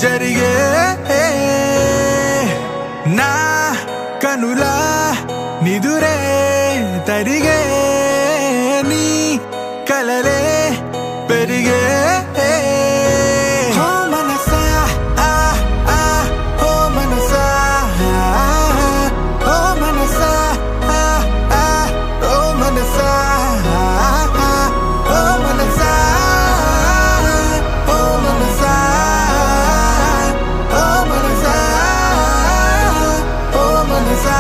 జరిగే నా కనులా నిదురే తరిగే నీ కలలే పెరిగే ఓ మనసా ఓ మనసా ఓ మనసా ఓ మనసా ఓ మనసా ఓ మనసా ఓ మనసా ఓ మనసా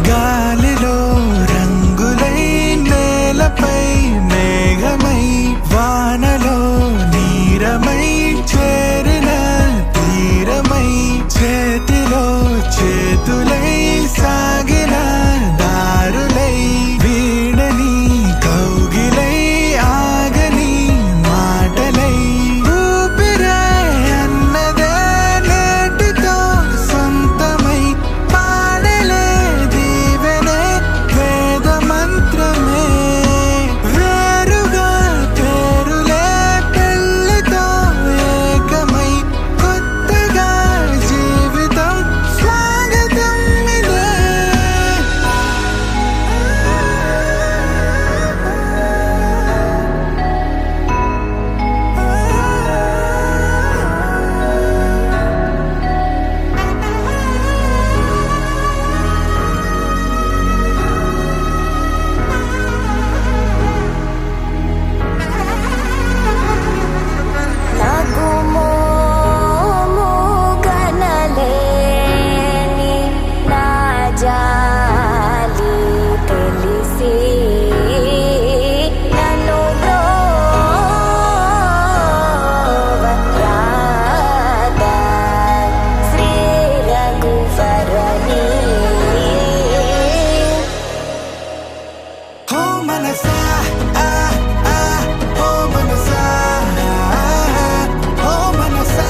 గాలిలో రంగులై నేలపై మేఘమై వానలో నీరమై చేరిన తీరమై చేతిలో చేతులై సాగిన దారులై వీడని కౌగిలై ఆగని మాటలై ఊపిరే అన్నదే నేటితో సొంతమై పాడలే దీవెనే వేద మంత్రమే వేరుగా పేరులే పెళ్ళితో ఏకమై కొత్తగా జీవితం స్వాగతం ఇదే నాకు మోగనలేని నా జాలి తెలిసి నన్ను బ్రోవరాదా శ్రీ రఘువరని ఓ మనసా ఓ మనసా ఓ మనసా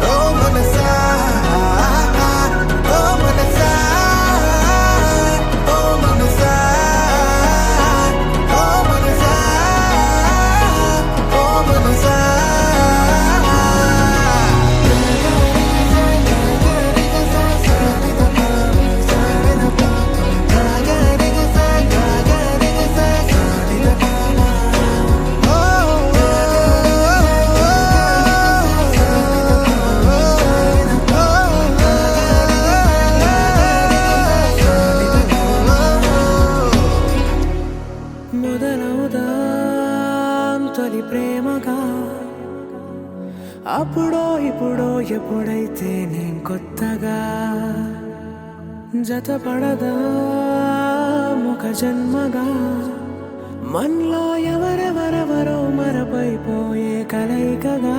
ఓ మనసా ఓ మనసా ఓ మనసా ఓ మనసా ఓ మనసా మొదలవుదాం తొలి ప్రేమగా అప్పుడో ఇప్పుడో ఎప్పుడైతే నేను కొత్తగా జతపడదా ఒక జన్మగా మనలో ఎవరెవరెవరో మరపైపోయే కలయికగా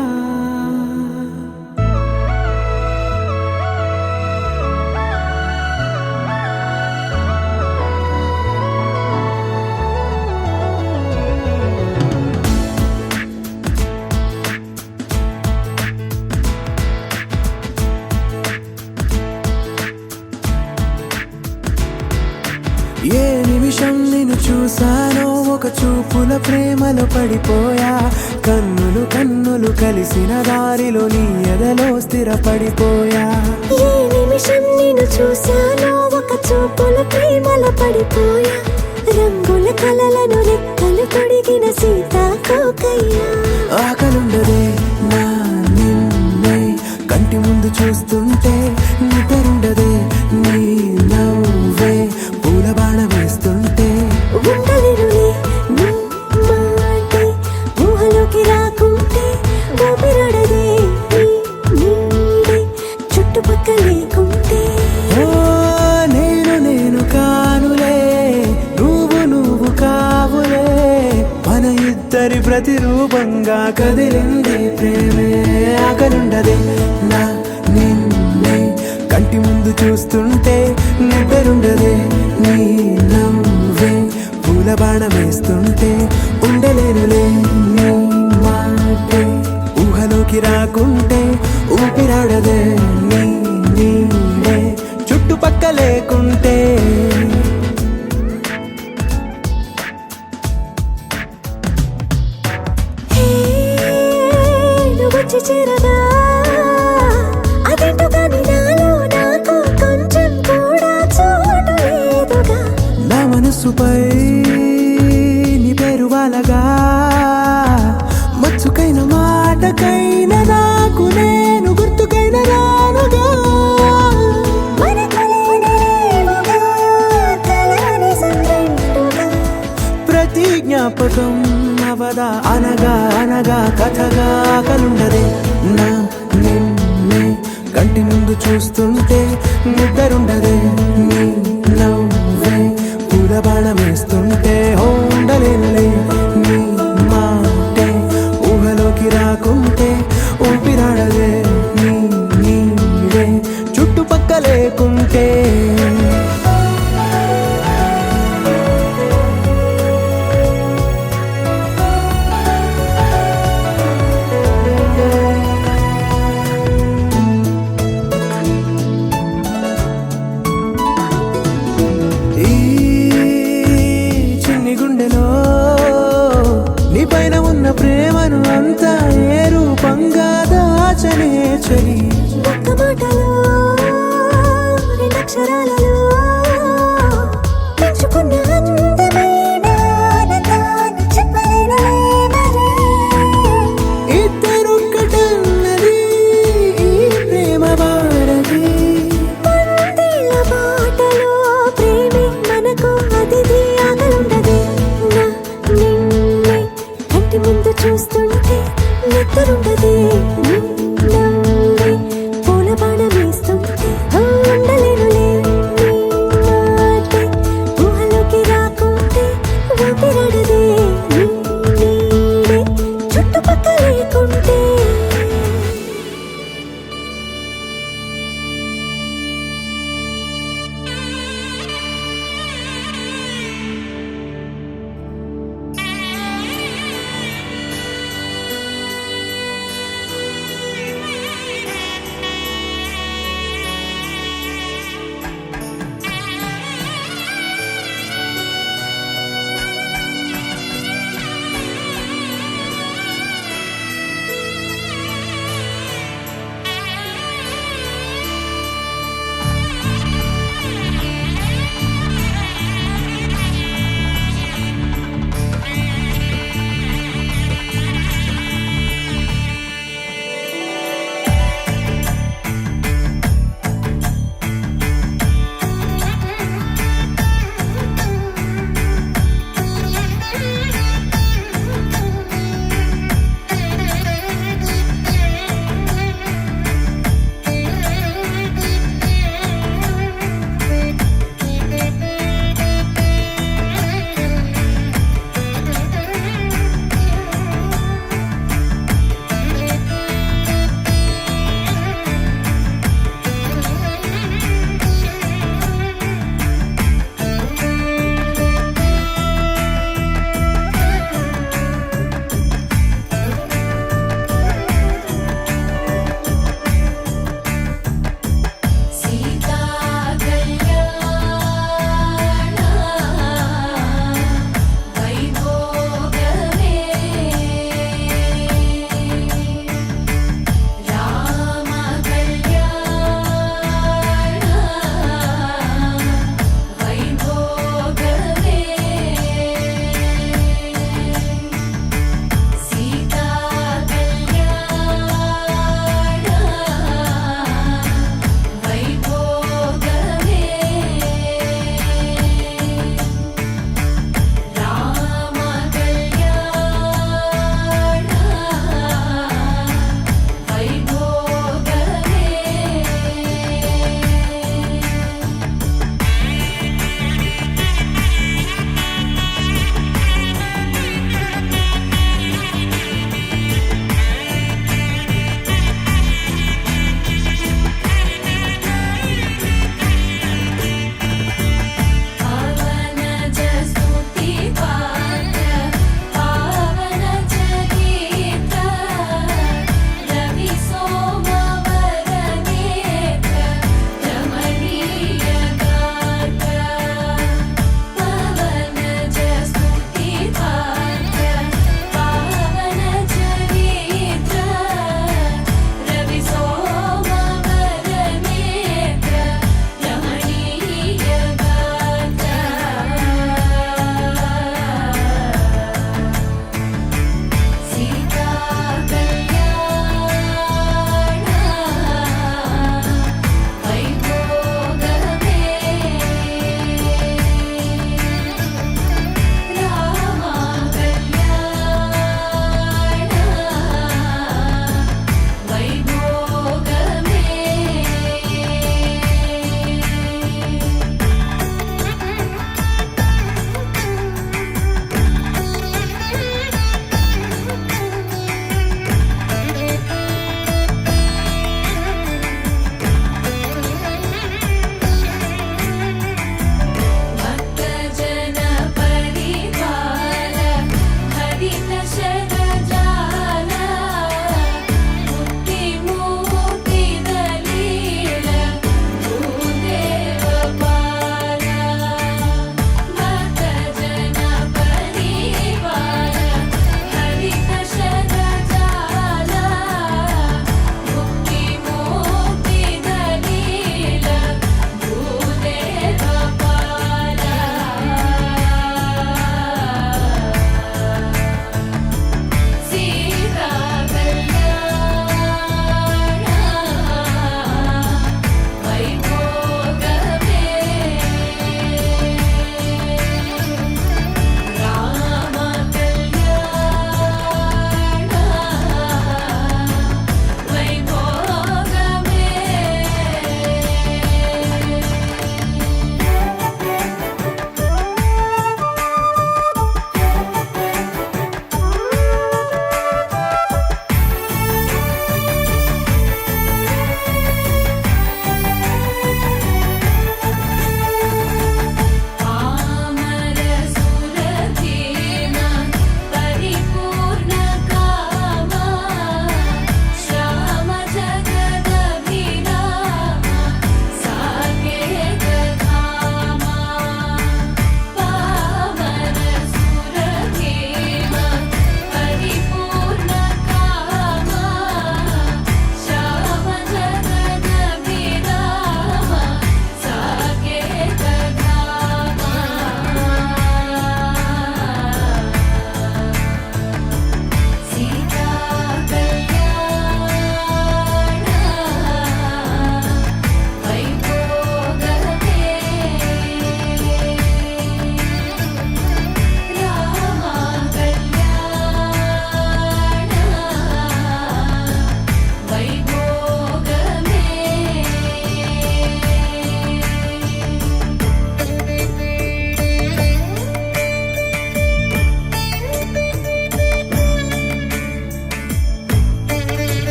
ఏ నిమిషం నిన్ను చూసానో ఒక చూపుల ప్రేమలో పడిపోయా కన్నులు కన్నులు కలిసిన దారిలో నీ ఎదలో స్థిరపడిపోయా ఏ నిమిషం నేను చూశానో ఒక చూపుల ప్రేమలో పడిపోయా రంగుల కలలను రెక్కలు తొడిగిన సీతాకోకయ్యా ఆకలుండదే నా నిన్నే కంటి ముందు చూస్తుంటే నిద్రుండదే నీ నవ్వే పూల బాణ వేస్తుంటే ఉండలేనులే నీ మాటే ఊహలోకి రాకుంటే ఊపిరాడదే నీ నీడే చుట్టుపక్కల లేకుంటే ఓ నేను కానులే నువ్వు కావులే మన ఇద్దరి ప్రతిరూపంగా కదిలింది ప్రేమే ఆకలుండదే నా నిన్నే కంటి ముందు చూస్తుంటే నిద్ర బాణం వేస్తుంటే ఉండలేనులే నీ మాటే ఊహలోకి రాకుంటే ఊపిరాడదే నీ నీడే చుట్టుపక్క లేకుంటే హే, నువ్వు వచ్చి చేరగా అదేంటో కానీ నాలో నాకు కొంచెం కూడా చోటు లేదుగా నా మనసుపై నీ పేరు వాలగా మచ్చుకైన మాటకైన నాకు నేను గుర్తుకైన రానుగా మన కలనేవుగా కలని సంరెండుగా ప్రతి జ్ఞాపకం అవదా అనగా అనగా కథగా కలుండదే నా నిన్నే కంటి ముందు చూస్తుంటే నిద్రుండదే నీ నవ్వే పూల బాణం వేస్తుంటే ఉండలేనులే నీ మాటే ఊహలోకి రాకుంటే ఊపిరాడదే నీ నీడే చుట్టుపక్క లేకుంటే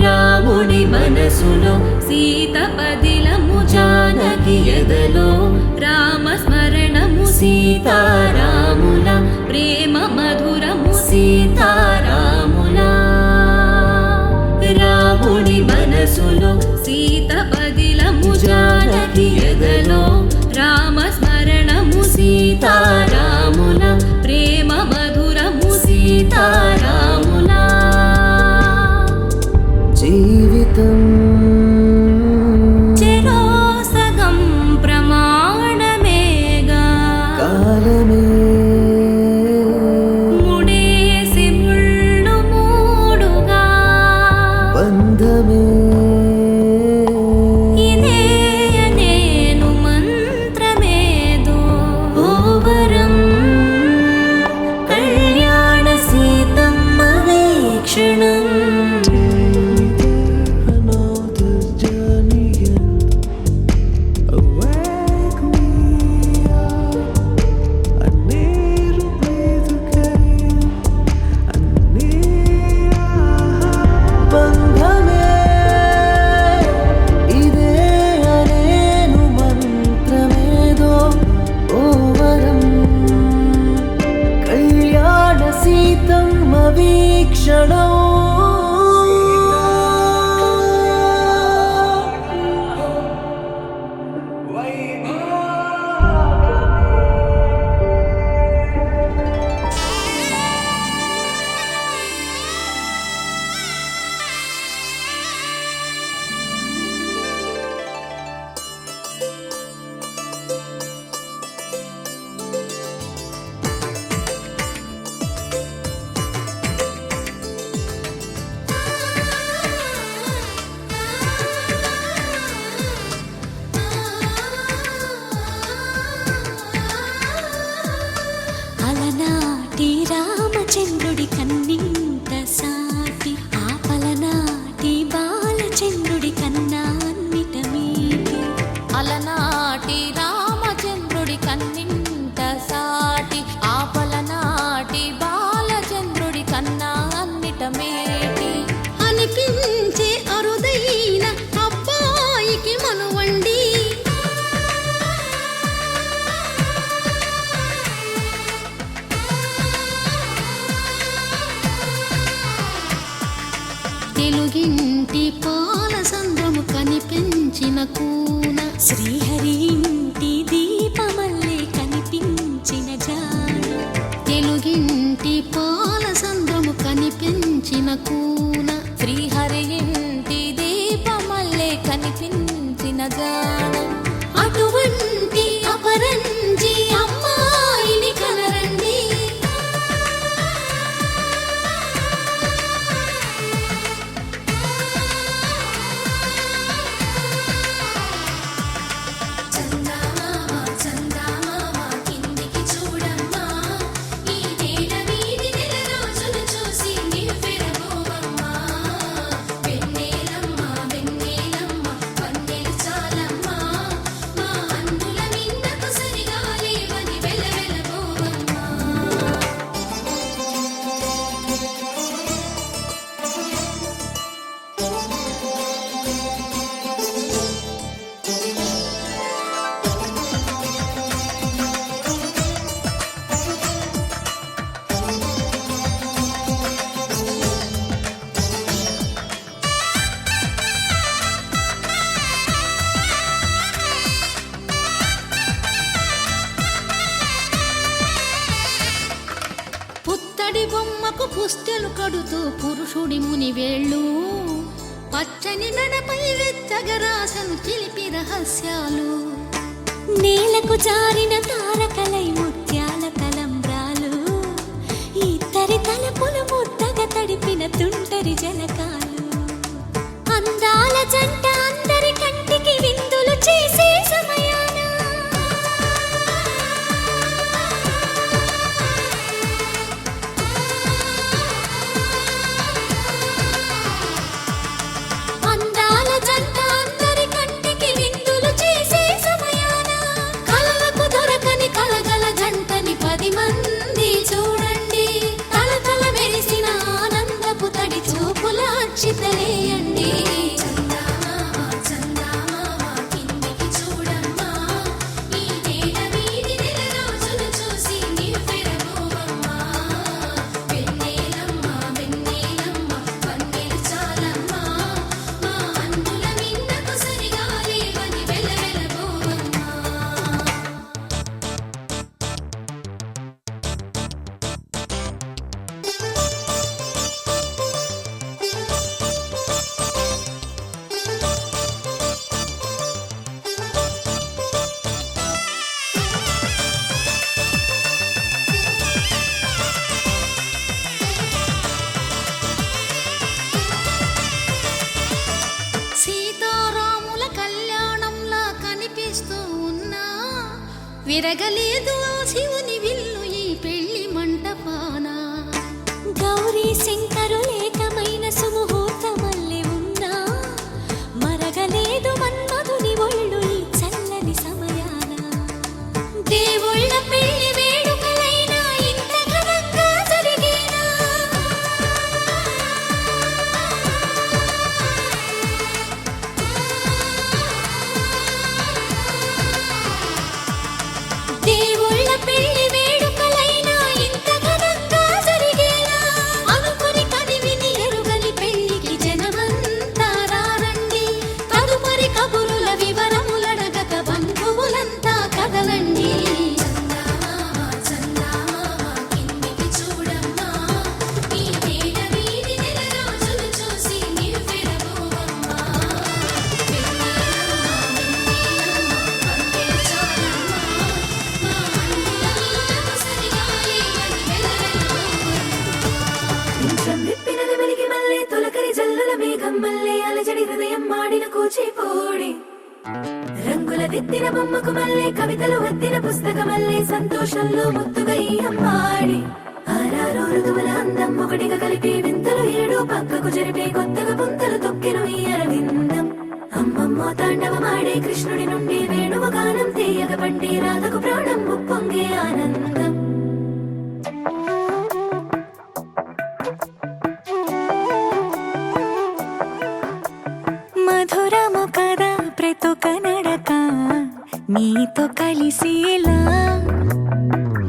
రాముడి మనసులో సీత పదిలము జానకి ఎదలో రామస్మరణము సీతారాముల ప్రేమ మధురము సీతారాముల రాముడి మనసులో సీత పదిలము జానకి ఎదలో రామస్మరణము సీతారాముల ప్రేమ మధురము సీతారాముల జీవితం చెరో సగం ప్రమాణమేగా కాలమే ముడేసి ముళ్ళు మూడుగా బంధమే ఇదే నేను మంత్రమేదో ఓవరం కళ్యాణ సీతమ్మ వీక్షణం అలనాటి రామచంద్రుడి కన్నింత సాటి ఆపలనాటి బాలచంద్రుడి కన్నా అన్నిట మీటి అలనాటి రామచంద్రుడి కన్నింత సాటి ఆపలనాటి బాలచంద్రుడి కన్నా అన్నిట మేటి అనిపించే అరుదైన అబ్బాయికి మనువండి తెలుగింటి పాల సంద్రము కనిపించిన కూన శ్రీహరి ఇంటి దీపమల్లే కనిపించిన జాడు తెలుగింటి పాల సంద్రము కనిపించిన కూన శ్రీహరి ఇంటి దీపమల్లే కనిపించిన జాడు అటువంటి అపరంజి అమ్మాయిని కనరండి పుత్తడి బొమ్మకు పుస్తెలు కడుతూ పురుషుడి ముని వేళ్ళు పచ్చని నడపై వెచ్చగరాసను చిలిపి రహస్యాలు నేలకు జారిన తారకలై ముత్యాల తలంబ్రాలు ఇద్దరి తలపులు ముద్దగా తడిపిన తుంటరి జలకాలు అందాల జంట అందరి కంటికి విందులు చేసే సమయాన అక్షితలేయండి చందమామ చందమామ కిందికి చూడమ్మా ఈ నేల వీధి నెల రోజులు చూసి నివ్వెరపోవమ్మా వెన్నెలమ్మ వెన్నెలమ్మ వన్నెలు చాలమ్మా మా అన్నుల మిన్నకు సరిగా లేవని వెలవెలబోవమ్మా సీతారాముల కళ్యాణంలా కనిపిస్తూ ఉన్నా విరగలేదు ఆ శివుని విల్లు ఈ పెళ్లి మంటపాన గౌరీ శంకరులేకమైన సుముహూర్తమల్లె ఉన్నా మరగలేదు మన్మధుని ఒళ్ళు ఈ చల్లని సమయాన దేవుళ్ళ పెళ్లి వేడుకలైనా ఇంత ఘనంగా జరిగేనా దేవుళ్ళ పెళ్లి వేడుకలైనా ఇంత ఘనంగా జరిగేనా అనుకుని కదివిని ఎరుగని పెళ్లికి జనమంతా రారండి తదుపరి కబురుల వివరములడగక బంధువులంతా కదలండి చందమామ చందమామ కిందికి చూడమ్మా ఈ నేల వీధి నెల రోజులు చూసి నివ్వెరపోవమ్మా వెన్నెలమ్మ వెన్నెలమ్మ వన్నెలు చాలమ్మా మా అన్నుల మిన్నకు సరిగా లేవని వెలవెలబోవమ్మా కొంచెం విప్పినది వెలిగి మల్లె తొలకరి జల్లుల మేఘం మల్లె అలజడి హృదయం మాడిన కూచిపోడి రంగుల దిద్దిన బొమ్మకు మల్లె కవితలు వద్దిన పుస్తక మల్లె సంతోషంలో ముద్దుగా ఈ అమ్మాడి ఆరారు ఋతువుల అందం ఒకటిగా కలిపి వింతలు ఏడు పక్కకు జరిపే కొత్తగా పుంతలు తొక్కెను ఈ అరవిందం అమ్మమ్మో తాండవమాడే కృష్ణుడి నుండి వేణువ గానం తీయగ పండి రాధకు ప్రాణం ఉప్పొంగే ఆనందం మధురము కదా ప్రతొక నడక నీతో కలిసేలా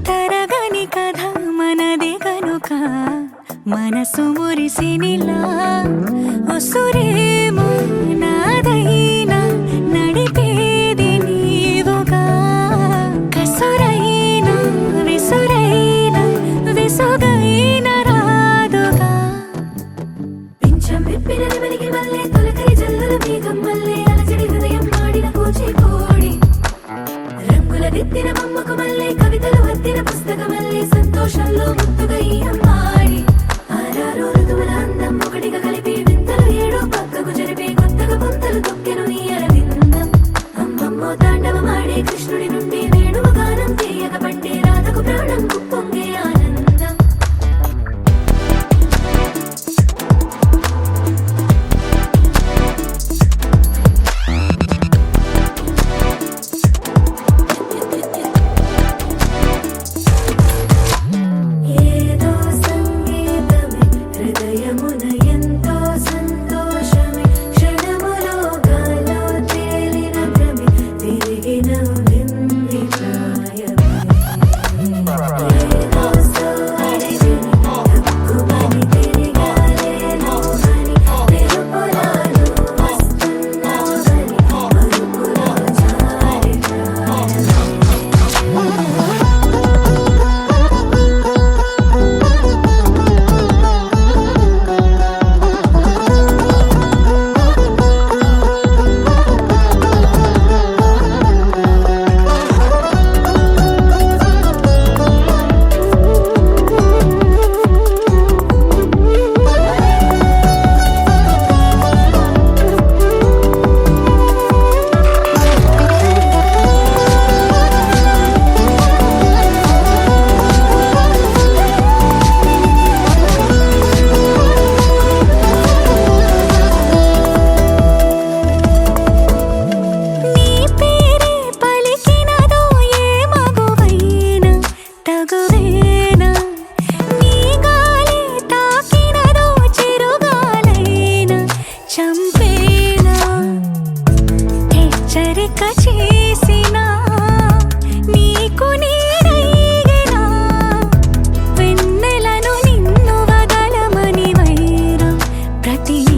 తరగని కథ మనదే కనుక మనసు మురిసినిలా ఒసురేమో నాదైనా నడిపేది నీవుగా కసురైనా విసురైనా విసుగైన రాదుగా పింఛం విప్పినది వెలిగి మల్లె తొలకరి జల్లుల మేఘం మల్లె అలజడి హృదయం మాడిన కూచిపోడి రంగుల దిద్దిన బొమ్మకు మల్లె కవితలు వద్దిన పుస్తక మల్లె సంతోషంలో ముద్దుగా ఈ అమ్మాడి ఆరారు ఋతువుల అందం ఒకటిగా కలిపి వింతలు ఏడు పక్కకు జరిపే కొత్తగా పుంతలు తొక్కెను ఈ అరవిందం అమ్మమ్మో తాండవమాడే కృష్ణుడి నుండి వేణువ గానం తీయగ పండి రాధకు ప్రాణం ఉప్పొంగే ఆనందం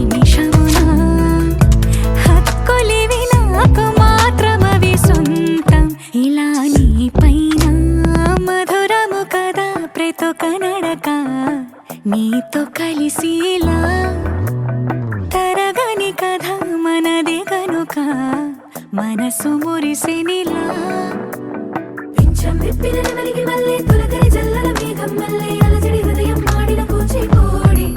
నిమిషమున హక్కులివి నాకు మాత్రమవి సొంతం ఇలా నీ పైన మధురము కదా ప్రతొక నడక నీతో కలిసిలా తరగని కథ మనది కనుక మనసు మురిసినిలా పింఛం విప్పిన నెమలికి మల్లె తొలకరి జల్లల మేఘం మల్లె అలజడి హృదయం మాడిన కూచిపూడి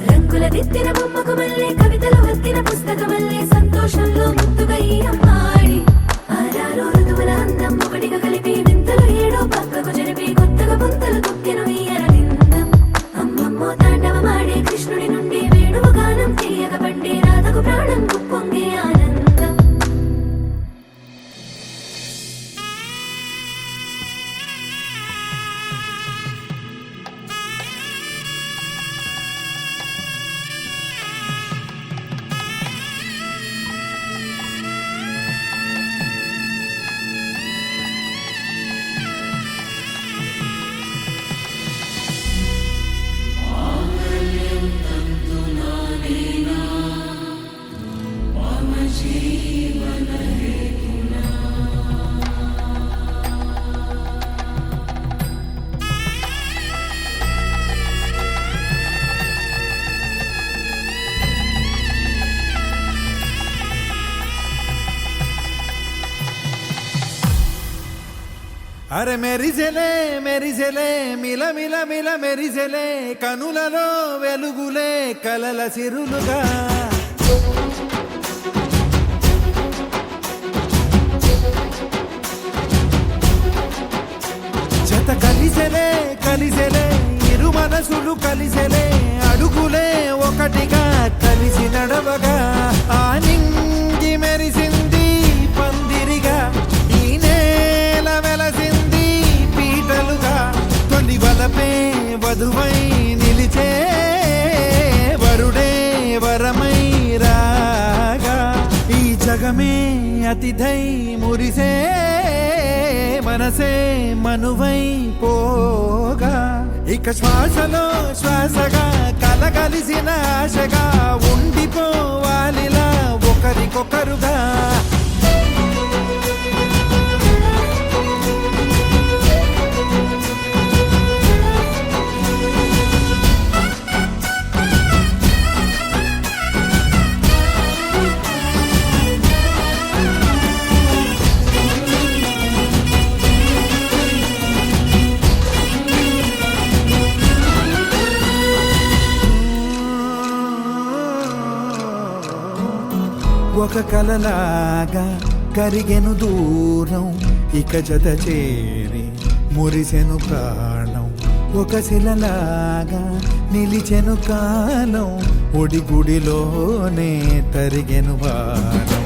రంగుల దిద్దిన బొమ్మకు మల్లె కవితలు వత్తిన పుస్తక మల్లె సంతోషంలో ముద్దుగా ఈ అమ్మాడి ఆరారు ఋతువుల అందం ఒకటిగా కలిపి వింతలు ఏడో పక్కకు జరిపి కొత్తగా పుంతలు తొక్కెను ఈ అరవిందం అమ్మమ్మో తాండవమాడే కృష్ణుడి నుండి వేణువు గానం తీయగ పండే రాధకు ప్రాణం పొంగే ఆనందం అరే మెరిసెలే మెరిసెలే మిల మిల మిల మెరిసెలే కనులలో వెలుగులే కలల సిరులుగా జత కలిసెలే కలిసెలే ఇరు మనసులు కలిసెలే అడుగులే ఒకటిగా కలిసి నడవగా ఆ నింగి మెరిసింది పందిరిగా ఈ నేల వెలసింది పీటలుగా తొలి వలపే వధువై నిలిచే వరుడే వరమై రాగా ఈ జగమే అతిథై మురిసే మనసే మనువై పోగా ఇక శ్వాసలో శ్వాసగా కలగలిసిన ఆశగా ఉండిపోవాలిలా ఒకరికొకరుగా ఒక కలలాగా కరిగెను దూరం ఇక జత చేరి మురిసెను ప్రాణం ఒక శిలలాగా నిలిచెను కాలం ఒడిగుడిలోనే తరిగెను వారం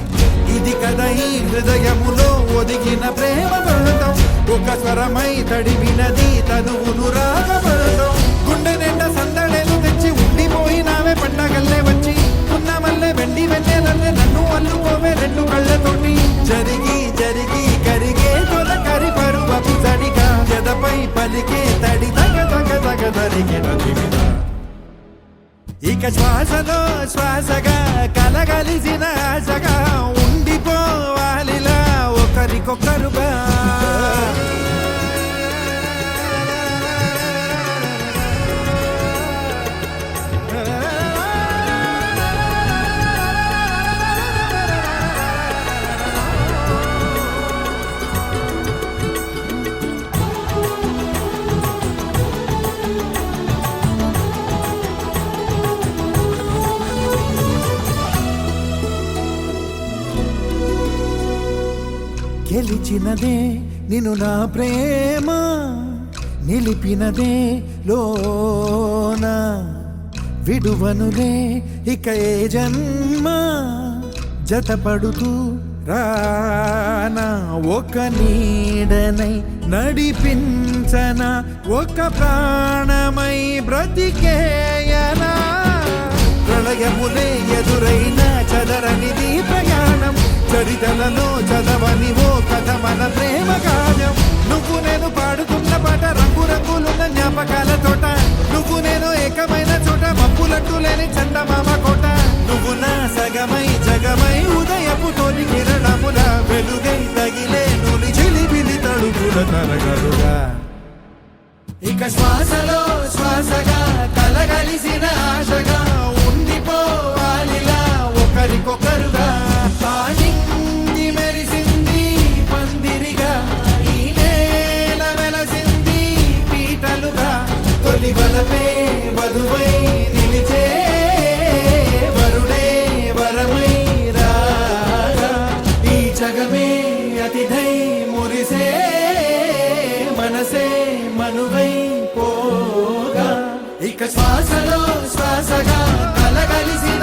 ఇది కదా ఈ హృదయములో ఒదిగిన ప్రేమ పర్వతం ఒక స్వరమై తడివినది తనువును రాగపడతాం గుండె నిండా సందడేలు తెచ్చి ఉండిపోయినావే పండగల్లే వచ్చి ఉన్న మల్లె వెండి వెన్నెలల్లే నన్ను అల్లుకోవే రెండు కళ్ళతోటి జరిగి జరిగి కరిగే తొలకరి పరువపు తడిగా జదపై పలికే తడి తగ తగ తగ తరిగిన దివిన ఇక శ్వాసలో శ్వాసగా కలగలిసిన ఆశగా ఉండిపోవాలిలా ఒకరికొకరుగా గెలిచినదే నిన్ను నా ప్రేమ నిలిపినదే లోన విడువనులే ఇక ఏ జన్మ జతపడుతూ రానా ఒక నీడనై నడిపించన ఒక ప్రాణమై బ్రతికేయనా ప్రళయములే ఎదురైన చదరనిది ప్రయాణం చరితలలో చదవని ఓ కథ మన ప్రేమ కావ్యం నువ్వు నేను పాడుతున్న పాట రంగు రంగులున్న జ్ఞాపకాల తోట నువ్వు నేను ఏకమైన చోట మప్పులట్టు లేని చందమామ కోట నువ్వు నా సగమై జగమై ఉదయపు తోటి కిరణముల వెలుగై తగిలే నులి చిలిబిలి తడుపుల తరగలుగా ఇక శ్వాసలో శ్వాసగా కలగలిసిన ఆశగా ఉండిపోవాలిలా ఒకరికొకరుగా పాడింది మెరిసింది పందిరిగా ఈ నేల వెలసింది పీటలుగా తొలి బలపే వధువై నిలిచే వరుడే వరమై రాగా ఈ జగమే అతిథై మురిసే మనసే మనువై పోగా ఇక శ్వాసలో శ్వాసగా కలగలిసి